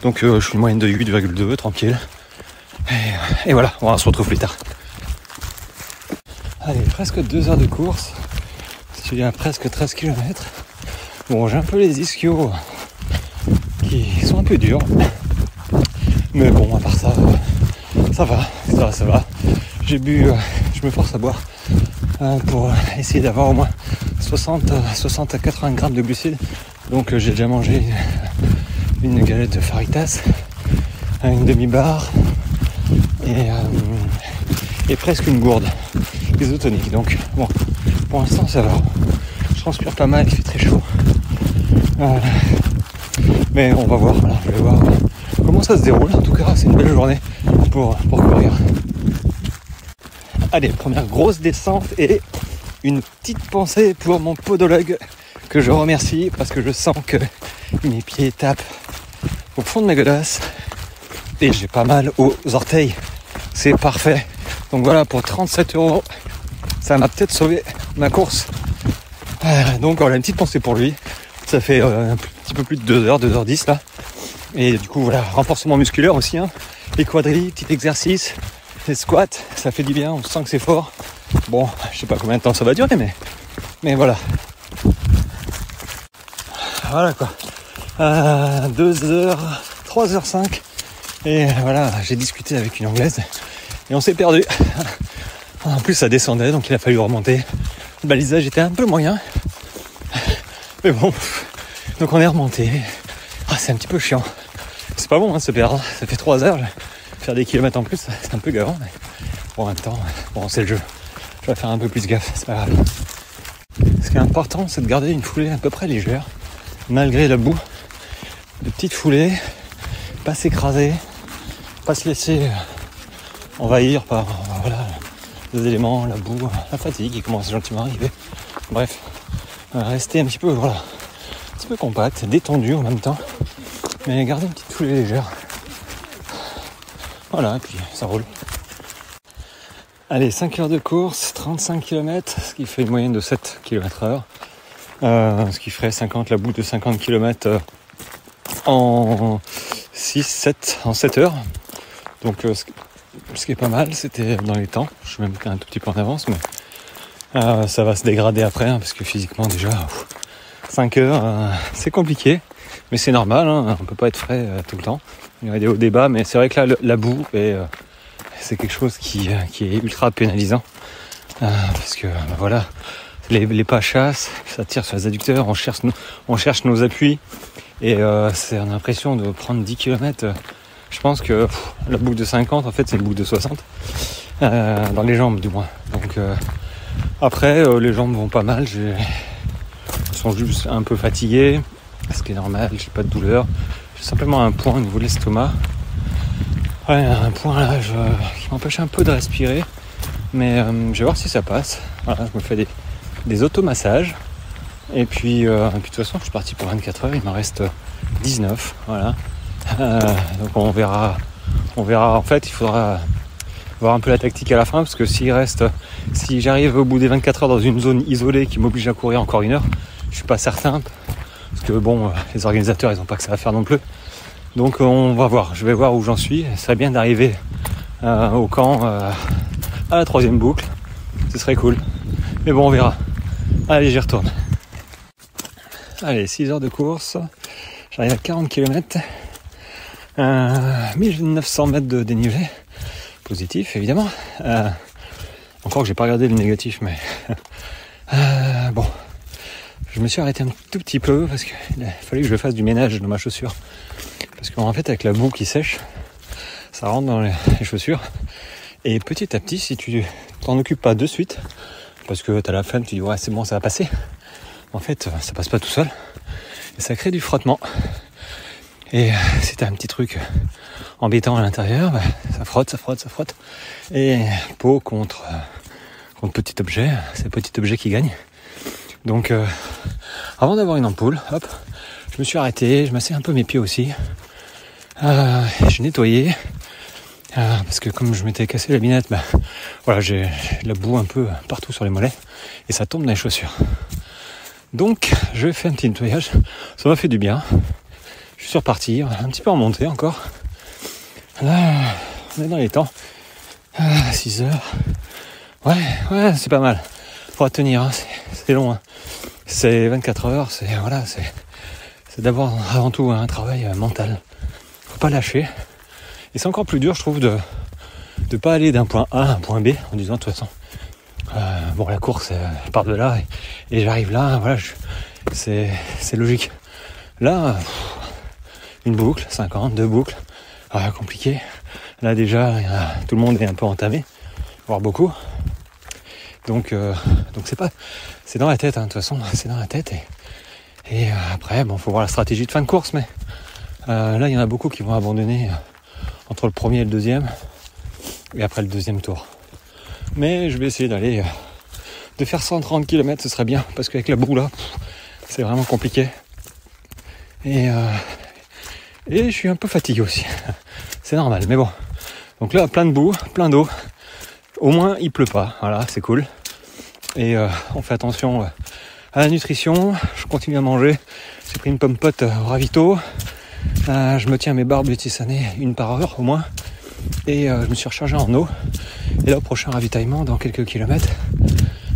Donc je suis une moyenne de 8,2, tranquille. Et voilà, on se retrouve plus tard. Allez, presque 2 heures de course. Je viens presque 13 km. Bon, j'ai un peu les ischios qui sont un peu durs. Mais bon, à part ça, ça va. J'ai bu, je me force à boire pour essayer d'avoir au moins 60 à 80 grammes de glucides. Donc j'ai déjà mangé une galette de Faritas, une demi-barre et presque une gourde isotonique. Donc bon, pour l'instant ça va. Je transpire pas mal, il fait très chaud. Mais on va voir, voilà, je vais voir comment ça se déroule. En tout cas, c'est une belle journée pour courir. Allez, première grosse descente et une petite pensée pour mon podologue que je remercie parce que je sens que mes pieds tapent au fond de ma godasse et j'ai pas mal aux orteils. C'est parfait. Donc voilà, pour 37 €, ça m'a peut-être sauvé ma course. Donc voilà, une petite pensée pour lui. Ça fait un petit peu plus de 2h, 2h10 là. Et du coup voilà, renforcement musculaire aussi, hein. Les quadrilles, petit exercice, les squats, ça fait du bien, on sent que c'est fort. Bon, je sais pas combien de temps ça va durer, mais voilà. Voilà quoi. 2h, 3h05. Et voilà, j'ai discuté avec une Anglaise et on s'est perdu. En plus ça descendait, donc il a fallu remonter. Le balisage était un peu moyen. Mais bon, donc on est remonté. C'est un petit peu chiant. C'est pas bon de se perdre. Ça fait 3 heures. Faire des kilomètres en plus, c'est un peu gavant. Mais bon, en même temps, bon, c'est le jeu. Je vais faire un peu plus gaffe, c'est pas grave. Ce qui est important, c'est de garder une foulée à peu près légère, malgré la boue. De petites foulées, pas s'écraser, pas se laisser envahir par les éléments, la boue, la fatigue qui commence gentiment à arriver. Bref, rester un petit peu compact, détendu en même temps, mais garder une petite foulée légère. Voilà, et puis ça roule. Allez, 5 heures de course, 35 km, ce qui fait une moyenne de 7 km/h. Ce qui ferait 50, la bout de 50 km en 7 heures. Donc ce qui est pas mal, c'était dans les temps. Je suis même un tout petit peu en avance, mais ça va se dégrader après, hein, parce que physiquement déjà, 5 heures, c'est compliqué. Mais c'est normal, hein, on peut pas être frais tout le temps. Il y a des hauts débats, mais c'est vrai que là, la boue, c'est quelque chose qui est ultra pénalisant. Parce que voilà, les pas chassent, ça tire sur les adducteurs, on cherche nos appuis. Et on a l'impression de prendre 10 km. Je pense que la boucle de 50, en fait, c'est une boucle de 60. Dans les jambes, du moins. Donc après, les jambes vont pas mal. Elles sont juste un peu fatiguées. Ce qui est normal, j'ai pas de douleur. J'ai simplement un point au niveau de l'estomac. Ouais, un point là qui m'empêche un peu de respirer. Mais je vais voir si ça passe. Voilà, je me fais des automassages. Et puis de toute façon, je suis parti pour 24 heures. Il m'en reste 19. Voilà. Donc on verra. En fait, il faudra voir un peu la tactique à la fin. Parce que si j'arrive au bout des 24 heures dans une zone isolée qui m'oblige à courir encore 1 heure, je suis pas certain. Parce que bon, les organisateurs, ils n'ont pas que ça à faire non plus. Donc on va voir, je vais voir où j'en suis. Ça serait bien d'arriver au camp à la 3e boucle. Ce serait cool. Mais bon, on verra. Allez, j'y retourne. Allez, 6 heures de course. J'arrive à 40 km. 1900 mètres de dénivelé. Positif, évidemment. Encore que j'ai pas regardé le négatif, mais... bon. Je me suis arrêté un tout petit peu parce qu'il a fallu que je fasse du ménage dans ma chaussure. Parce qu'en fait, avec la boue qui sèche, ça rentre dans les chaussures. Et petit à petit, si tu t'en occupes pas de suite, parce que t'as la flemme, tu dis ouais c'est bon, ça va passer. En fait, ça passe pas tout seul. Et ça crée du frottement. Et si t'as un petit truc embêtant à l'intérieur, ça frotte. Et peau contre petit objet, c'est le petit objet qui gagne. Donc avant d'avoir une ampoule, hop, je me suis arrêté, je massais un peu mes pieds aussi. J'ai nettoyé. Parce que comme je m'étais cassé la binette, voilà, j'ai de la boue un peu partout sur les mollets et ça tombe dans les chaussures. Donc je vais faire un petit nettoyage, ça m'a fait du bien. Je suis reparti, un petit peu en montée encore. Là, on est dans les temps. 6 heures. Ouais, c'est pas mal. Faut tenir, hein, c'est long. Hein. C'est 24 heures, c'est d'abord avant tout un travail mental. Faut pas lâcher. Et c'est encore plus dur, je trouve, de pas aller d'un point A à un point B en disant de toute façon, bon, la course, je pars de là et j'arrive là, voilà, c'est logique. Là, une boucle, 50, 2 boucles, compliqué. Là déjà, tout le monde est un peu entamé, voire beaucoup. Donc c'est dans la tête, hein, de toute façon, c'est dans la tête Et après, bon, faut voir la stratégie de fin de course, mais là, il y en a beaucoup qui vont abandonner entre le premier et le deuxième, et après le deuxième tour. Mais je vais essayer de faire 130 km, ce serait bien, parce qu'avec la boue là, c'est vraiment compliqué. Et je suis un peu fatigué aussi. C'est normal, mais bon. Donc là, plein de boue, plein d'eau. Au moins, il pleut pas. Voilà, c'est cool. Et on fait attention à la nutrition. Je continue à manger. J'ai pris une pomme pote au ravito. Je me tiens mes barres de tisane 1 par heure au moins. Et je me suis rechargé en eau. Et là, au prochain ravitaillement, dans quelques kilomètres,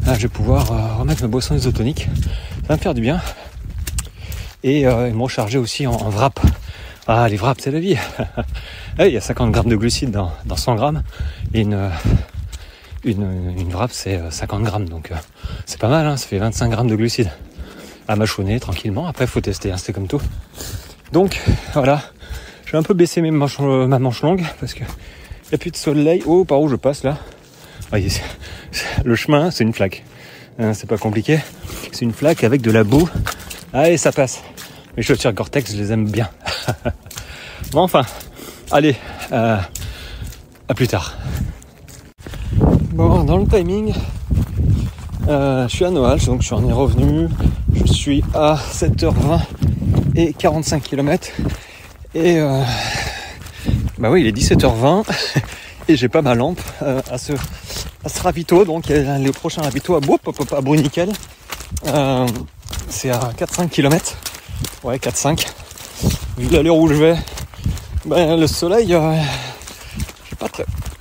je vais pouvoir remettre ma boisson isotonique. Ça va me faire du bien. Et me recharger aussi en wrap. Ah, les wraps, c'est la vie. Il y a 50 grammes de glucides dans 100 grammes. Et une wrap, c'est 50 grammes. Donc, c'est pas mal, hein, ça fait 25 grammes de glucides. À mâchonner tranquillement. Après, il faut tester, hein, c'est comme tout. Donc, voilà. Je vais un peu baisser ma manche longue parce que il n'y a plus de soleil. Oh, par où je passe là? Le chemin, c'est une flaque. C'est pas compliqué. C'est une flaque avec de la boue. Allez, ça passe. Mes chaussures Gore-Tex, je les aime bien. Bon, enfin, allez, à plus tard. Bon, dans le timing, je suis à Noal, donc je suis en revenu. Je suis à 7h20 et 45 km. Et bah oui, il est 17h20 et j'ai pas ma lampe à ce ravito. Donc le prochain ravito à Bruniquel. C'est à 4-5 km. Ouais, 4-5. Vu l'allure où je vais, ben, le soleil,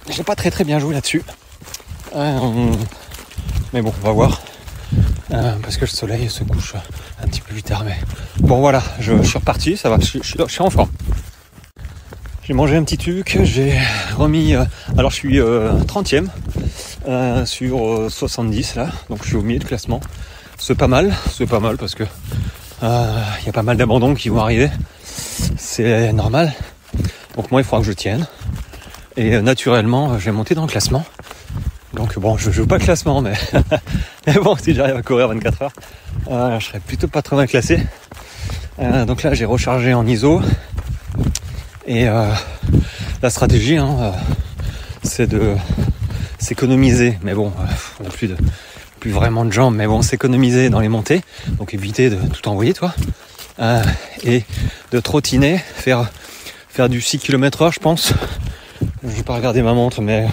j'ai pas très bien joué là-dessus. Mais bon, on va voir. Parce que le soleil se couche un petit peu plus tard. Mais bon, voilà, je suis reparti, ça va, je suis en forme. J'ai mangé un petit truc, j'ai remis... alors je suis 30e sur 70 là, donc je suis au milieu de classement. C'est pas mal parce que y a pas mal d'abandons qui vont arriver. C'est normal. Donc moi il faudra que je tienne. Et naturellement je vais monter dans le classement. Donc bon, je joue pas le classement, mais, mais bon, si j'arrive à courir 24 heures, je serai plutôt pas trop mal classé. Donc là j'ai rechargé en ISO. Et la stratégie, hein, c'est de s'économiser. Mais bon, on n'a plus vraiment de jambes, mais bon, s'économiser dans les montées. Donc éviter de tout envoyer, toi. Et de trottiner, faire du 6 km/h, je pense. Je vais pas regarder ma montre, mais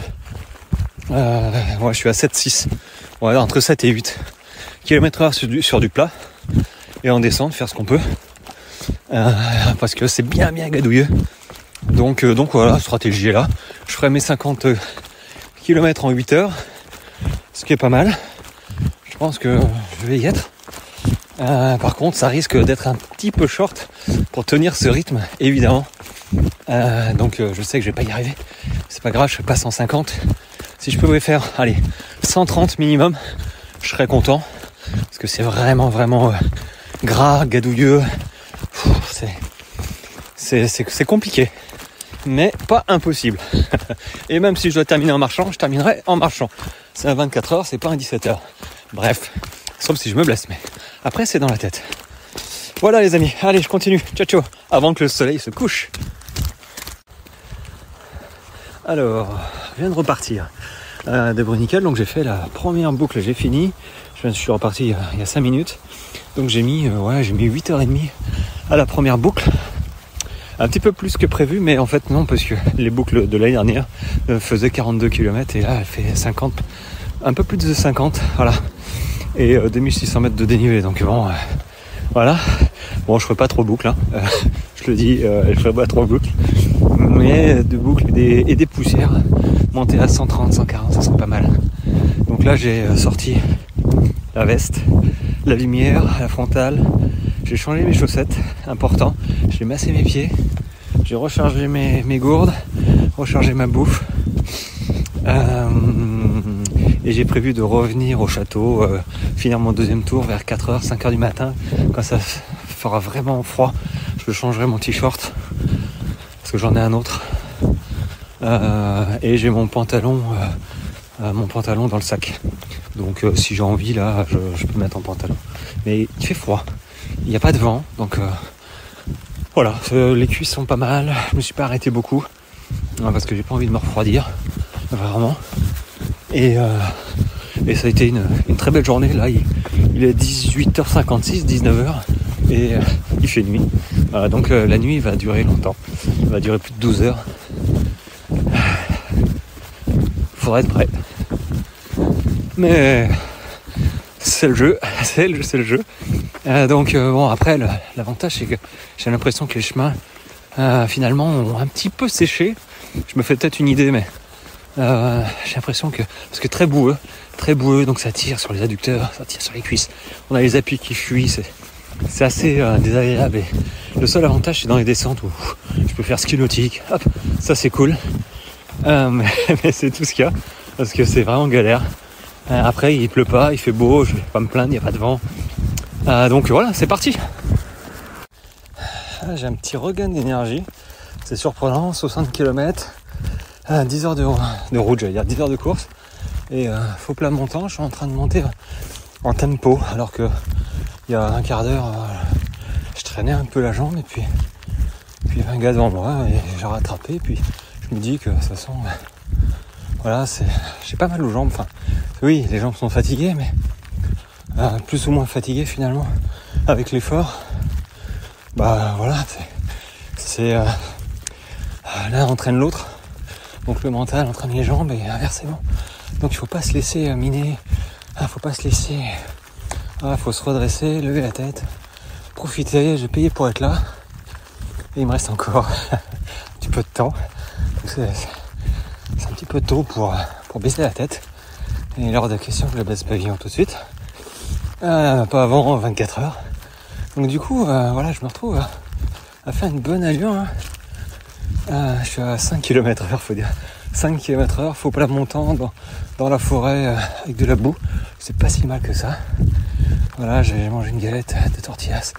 ouais, je suis à 7-6. Ouais, entre 7 et 8 km/h sur du plat. Et en descente, faire ce qu'on peut. Parce que c'est bien gadouilleux. Donc voilà, la stratégie est là. Je ferai mes 50 km en 8 heures, ce qui est pas mal. Je pense que je vais y être. Par contre, ça risque d'être un petit peu short pour tenir ce rythme, évidemment. Donc je sais que je vais pas y arriver. C'est pas grave, je fais pas 150. Si je pouvais faire, allez, 130 minimum, je serais content. Parce que c'est vraiment gras, gadouilleux. C'est compliqué. Mais pas impossible. Et même si je dois terminer en marchant, je terminerai en marchant. C'est un 24 heures, c'est pas un 17 heures. Bref, sauf si je me blesse, mais après c'est dans la tête. Voilà les amis, allez je continue, ciao, avant que le soleil se couche. Alors, je viens de repartir de Bruniquel, donc j'ai fait la première boucle, j'ai fini. Je suis reparti il y a 5 minutes. Donc j'ai mis 8h30 à la première boucle. Un petit peu plus que prévu, mais en fait non, parce que les boucles de l'année dernière faisaient 42 km et là elle fait 50, un peu plus de 50, voilà. Et 2600 mètres de dénivelé, donc bon, voilà. Bon, je ferai pas trop boucles, hein. Je le dis, je ferai pas trop boucles, mais de boucles et des poussières, monter à 130, 140, ça serait pas mal. Donc là j'ai sorti la veste, la lumière, la frontale. J'ai changé mes chaussettes, important. J'ai massé mes pieds. J'ai rechargé mes gourdes, rechargé ma bouffe. Et j'ai prévu de revenir au château, finir mon deuxième tour vers 4h, 5h du matin. Quand ça fera vraiment froid, je changerai mon t-shirt. Parce que j'en ai un autre. Et j'ai mon pantalon dans le sac. Donc si j'ai envie là, je peux mettre en pantalon. Mais il fait froid. il n'y a pas de vent, donc voilà, les cuisses sont pas mal. Je me suis pas arrêté beaucoup parce que j'ai pas envie de me refroidir, vraiment. Et ça a été une très belle journée. Là, il est 18h56, 19h et il fait nuit. Donc la nuit va durer longtemps, elle va durer plus de 12 heures. Faudra être prêt. Mais c'est le jeu, c'est le jeu. Donc bon, après l'avantage c'est que j'ai l'impression que les chemins finalement ont un petit peu séché. Je me fais peut-être une idée, mais j'ai l'impression que parce que très boueux, donc ça tire sur les adducteurs, ça tire sur les cuisses. On a les appuis qui fuient, c'est assez désagréable. Et le seul avantage c'est dans les descentes où je peux faire ski nautique. Hop, ça c'est cool. Mais c'est tout ce qu'il y a parce que c'est vraiment galère. Après il pleut pas, il fait beau, je vais pas me plaindre, il n'y a pas de vent. Donc voilà, c'est parti. J'ai un petit regain d'énergie. C'est surprenant, 60 km, 10 heures de route, j'allais dire 10 heures de course. Et faux plat montant, je suis en train de monter en tempo. Alors que il y a un quart d'heure, je traînais un peu la jambe et puis il y avait un gars devant moi et j'ai rattrapé. Et puis je me dis que de toute façon, voilà, j'ai pas mal aux jambes. Enfin, oui, les jambes sont fatiguées, mais plus ou moins fatiguées finalement avec l'effort. Bah voilà, c'est l'un entraîne l'autre, donc le mental entraîne les jambes et inversement. Donc il faut pas se laisser miner, faut pas se laisser, faut se redresser, lever la tête, profiter. J'ai payé pour être là et il me reste encore un petit peu de temps. Donc c'est un petit peu tôt pour baisser la tête. Et l'heure de question que je baisse pavillon tout de suite, pas avant 24 heures. Donc du coup, voilà, je me retrouve à faire une bonne allure. Je suis à 5 km/h, faut dire. 5 km/h, faux plat montant dans la forêt avec de la boue. C'est pas si mal que ça. Voilà, j'ai mangé une galette de tortillas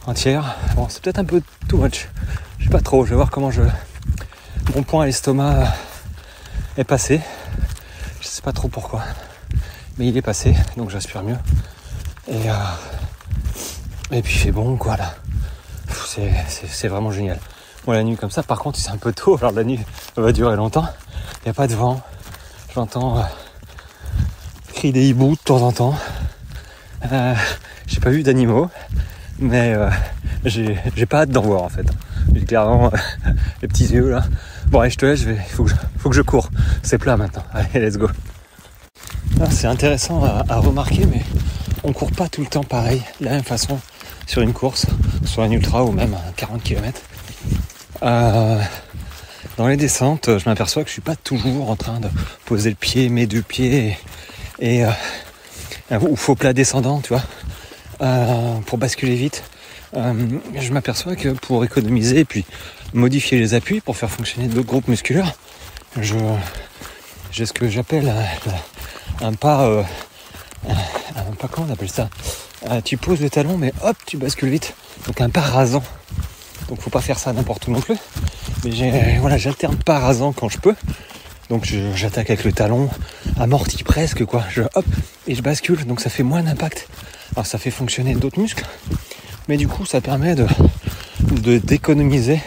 entière. Bon, c'est peut-être un peu too much. Je sais pas trop, je vais voir comment mon poing à l'estomac est passé. Je sais pas trop pourquoi. Mais il est passé, donc j'aspire mieux. Et puis c'est bon quoi là. C'est vraiment génial. Bon, la nuit comme ça, par contre c'est un peu tôt, alors la nuit va durer longtemps. Il n'y a pas de vent. J'entends cris des hiboux de temps en temps. J'ai pas vu d'animaux, mais j'ai pas hâte d'en voir en fait. J'ai clairement les petits yeux là. Bon allez, je te laisse, il faut que je cours. C'est plat maintenant. Allez, let's go. C'est intéressant à remarquer, mais on court pas tout le temps pareil, de la même façon sur une course, sur un ultra ou même un 40 km. Dans les descentes, je m'aperçois que je suis pas toujours en train de poser le pied, mes deux pieds et ou faux plat descendant, tu vois, pour basculer vite. Je m'aperçois que pour économiser et puis modifier les appuis pour faire fonctionner d'autres groupes musculaires, j'ai ce que j'appelle un pas, comment on appelle ça, tu poses le talon mais hop tu bascules vite, donc un pas rasant. Donc faut pas faire ça n'importe où non plus, mais j'alterne pas rasant quand je peux. Donc j'attaque avec le talon amorti presque quoi, et je bascule, donc ça fait moins d'impact. Alors ça fait fonctionner d'autres muscles, mais du coup ça permet d'économiser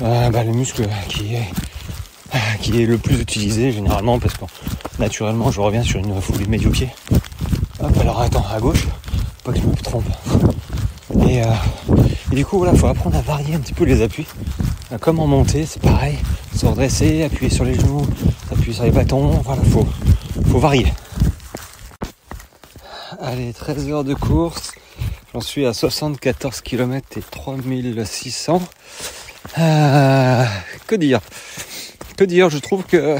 le muscle qui est le plus utilisé généralement, parce que naturellement je reviens sur une foulée médio-pied. Hop, alors attends, à gauche, pas que je me trompe. Et du coup voilà, faut apprendre à varier un petit peu les appuis. Comme en montée, c'est pareil, se redresser, appuyer sur les genoux, appuyer sur les bâtons, voilà, faut varier. Allez, 13 heures de course, j'en suis à 74 km et 3600. Que dire, je trouve que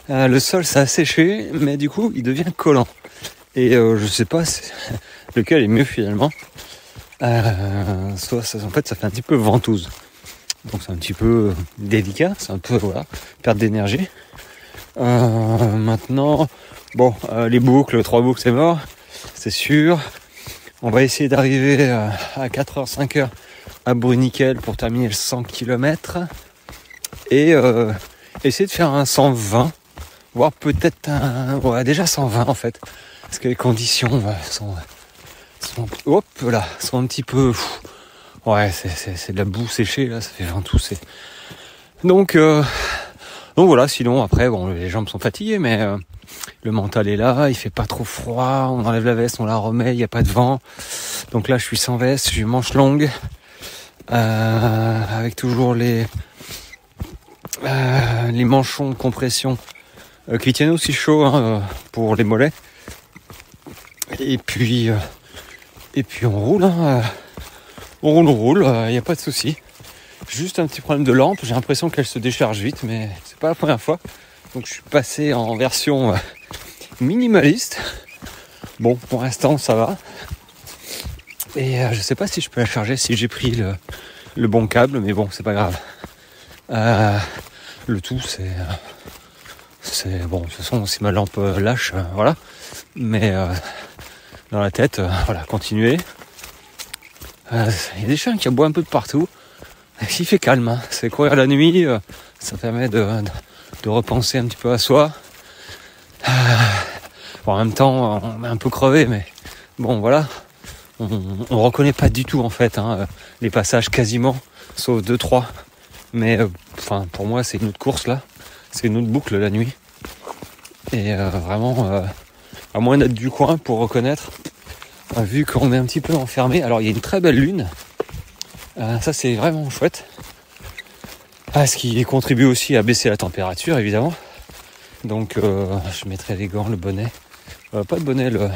le sol ça a séché, mais du coup il devient collant. Et je sais pas lequel est mieux finalement. En fait ça fait un petit peu ventouse. Donc c'est un petit peu délicat, c'est un peu perte d'énergie. Maintenant, les boucles, 3 boucles c'est mort, c'est sûr. On va essayer d'arriver à 4h, 5h à Bruniquel pour terminer le 100 km. Et essayer de faire un 120, voire peut-être déjà 120 en fait. Parce que les conditions sont un petit peu... Ouais, c'est de la boue séchée, là, ça fait vraiment tousser. Donc voilà, sinon après, bon, les jambes sont fatiguées, mais le mental est là, il fait pas trop froid, on enlève la veste, on la remet, il n'y a pas de vent. Donc là, je suis sans veste, je suis manche longue, avec toujours les manchons de compression qui tiennent aussi chaud pour les mollets. Et puis on roule, on roule, il n'y a pas de souci. Juste un petit problème de lampe, j'ai l'impression qu'elle se décharge vite, mais c'est pas la première fois. Donc je suis passé en version minimaliste. Bon, pour l'instant ça va. Et je sais pas si je peux la charger, si j'ai pris le bon câble, mais bon, c'est pas grave. Le tout c'est bon, de toute façon si ma lampe lâche, voilà. Mais dans la tête, voilà, continuer. Il y a des chiens qui aboient un peu de partout. Il fait calme, hein. C'est courir la nuit, ça permet de repenser un petit peu à soi. Bon, en même temps, on est un peu crevé, mais bon, voilà. On reconnaît pas du tout en fait les passages quasiment, sauf 2-3. Mais enfin, pour moi, c'est une autre course là, c'est une autre boucle la nuit. Et vraiment, à moins d'être du coin pour reconnaître, vu qu'on est un petit peu enfermé. Alors, il y a une très belle lune. Ça c'est vraiment chouette, ce qui contribue aussi à baisser la température évidemment. Donc je mettrai les gants, le bonnet, pas le bonnet, le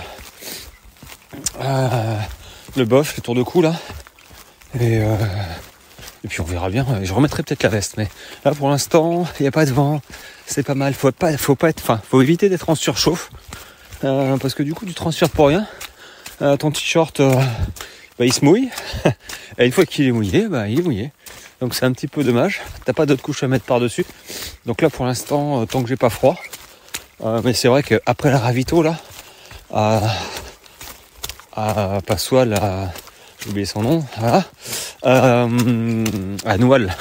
bof, le tour de cou là, et puis on verra bien. Je remettrai peut-être la veste, mais là pour l'instant il n'y a pas de vent, c'est pas mal. Faut éviter d'être en surchauffe, parce que du coup tu transpires pour rien. Ton t-shirt il se mouille, et une fois qu'il est mouillé, il est mouillé. Donc c'est un petit peu dommage, t'as pas d'autres couches à mettre par-dessus. Donc là pour l'instant, tant que j'ai pas froid, mais c'est vrai qu'après la ravito là, à Passoal, j'ai oublié son nom, voilà, à Noual,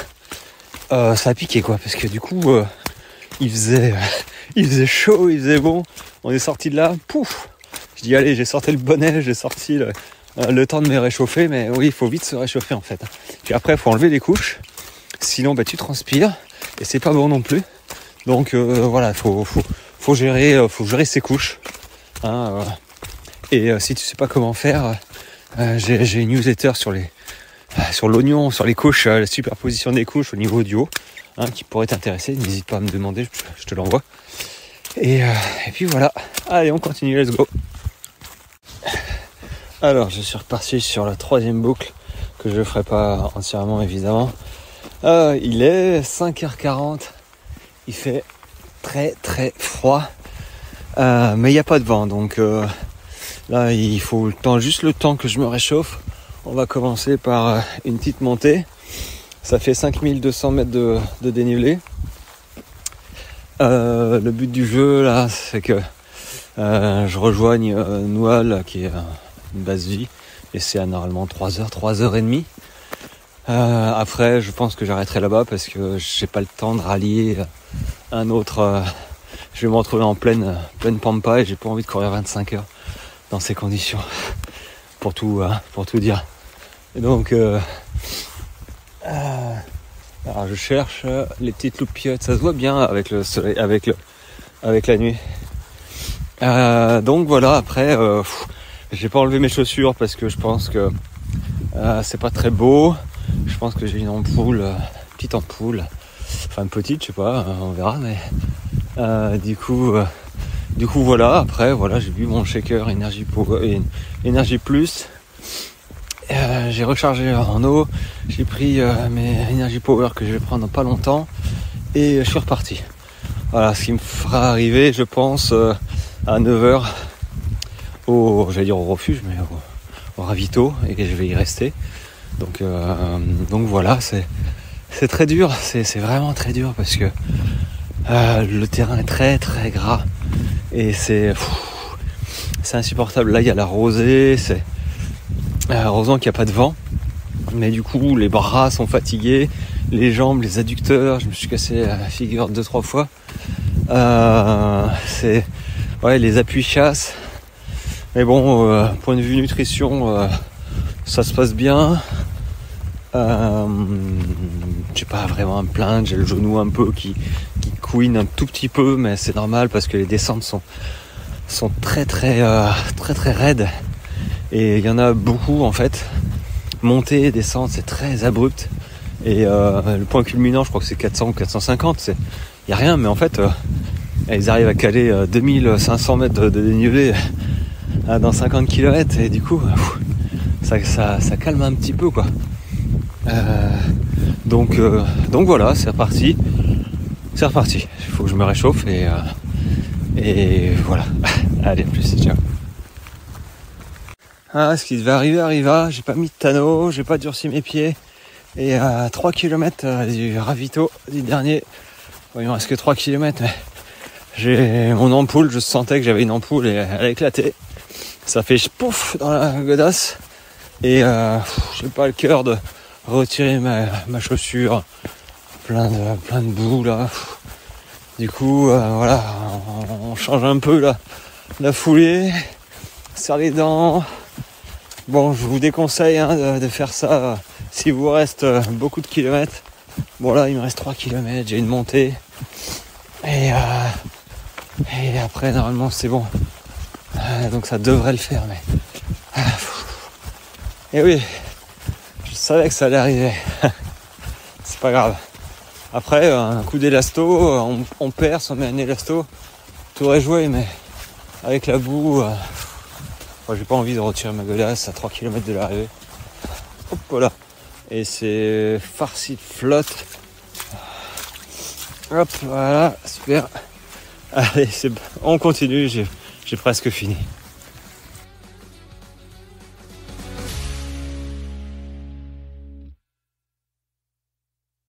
ça a piqué quoi, parce que du coup il faisait chaud, il faisait bon, on est sorti de là, pouf, je dis allez, j'ai sorti le bonnet, j'ai sorti le temps de me réchauffer, mais oui, il faut vite se réchauffer en fait. Puis après, il faut enlever les couches, sinon tu transpires et c'est pas bon non plus. Donc voilà, faut gérer ses couches. Et si tu sais pas comment faire, j'ai une newsletter sur l'oignon, sur les couches, la superposition des couches au niveau du haut, qui pourrait t'intéresser. N'hésite pas à me demander, je te l'envoie. Et puis voilà, allez, on continue, let's go. Alors, je suis reparti sur la troisième boucle, que je ne ferai pas entièrement évidemment. Il est 5h40, il fait très très froid, mais il n'y a pas de vent, donc là il faut juste le temps que je me réchauffe. On va commencer par une petite montée, ça fait 5200 mètres de dénivelé. Le but du jeu là, c'est que je rejoigne Noual, qui est une base vie, et c'est à normalement 3h30. Après je pense que j'arrêterai là-bas parce que j'ai pas le temps de rallier un autre. Je vais me retrouver en pleine pampa et j'ai pas envie de courir 25 heures dans ces conditions, pour tout dire. Et donc alors je cherche les petites loupiottes, ça se voit bien avec le soleil, avec la nuit. Donc voilà, après j'ai pas enlevé mes chaussures parce que je pense que c'est pas très beau. Je pense que j'ai une petite ampoule, enfin une petite, je sais pas, on verra, mais du coup voilà. Après voilà, j'ai bu mon shaker Energy Plus. J'ai rechargé en eau, j'ai pris mes Energy Power que je vais prendre dans pas longtemps et je suis reparti. Voilà, ce qui me fera arriver, je pense, à 9h au refuge, mais au ravito, et que je vais y rester. Donc voilà, c'est très dur, c'est vraiment très dur parce que le terrain est très très gras et c'est insupportable. Là il y a la rosée, heureusement qu'il n'y a pas de vent, mais du coup les bras sont fatigués, les jambes, les adducteurs, je me suis cassé la figure 2-3 fois. Les appuis chasse, Mais bon, point de vue nutrition, ça se passe bien. J'ai pas vraiment à me plaindre, j'ai le genou un peu qui couine un tout petit peu, mais c'est normal parce que les descentes sont très raides. Et il y en a beaucoup en fait. Monter et descendre, c'est très abrupt. Et le point culminant, je crois que c'est 400 ou 450. Il n'y a rien, mais en fait, ils arrivent à caler 2500 mètres de dénivelé dans 50 km. Et du coup, ça calme un petit peu, quoi. Donc voilà, c'est reparti. Il faut que je me réchauffe et voilà. Allez, à plus, ciao. Ce qui devait arriver arriva. J'ai pas mis de tonneau, j'ai pas durci mes pieds. Et à 3 km du ravito du dernier, bon, il me reste que 3 km, mais j'ai mon ampoule, je sentais que j'avais une ampoule et elle a éclaté. Ça fait pouf dans la godasse. Et j'ai pas le cœur de retirer ma chaussure. Plein de boue là. Du coup, voilà, on change un peu la foulée, serre les dents. Bon, je vous déconseille de faire ça s'il vous reste beaucoup de kilomètres. Bon là, il me reste 3 km, j'ai une montée. Et après, normalement, c'est bon. Donc ça devrait le faire, mais... Et oui, je savais que ça allait arriver. C'est pas grave. Après, un coup d'élasto, on perce, on met un élasto. Tout aurait joué, mais avec la boue... j'ai pas envie de retirer ma godasse à 3 km de l'arrivée. Hop, voilà. Et c'est farci de flotte. Hop, voilà, super. Allez, on continue, j'ai presque fini.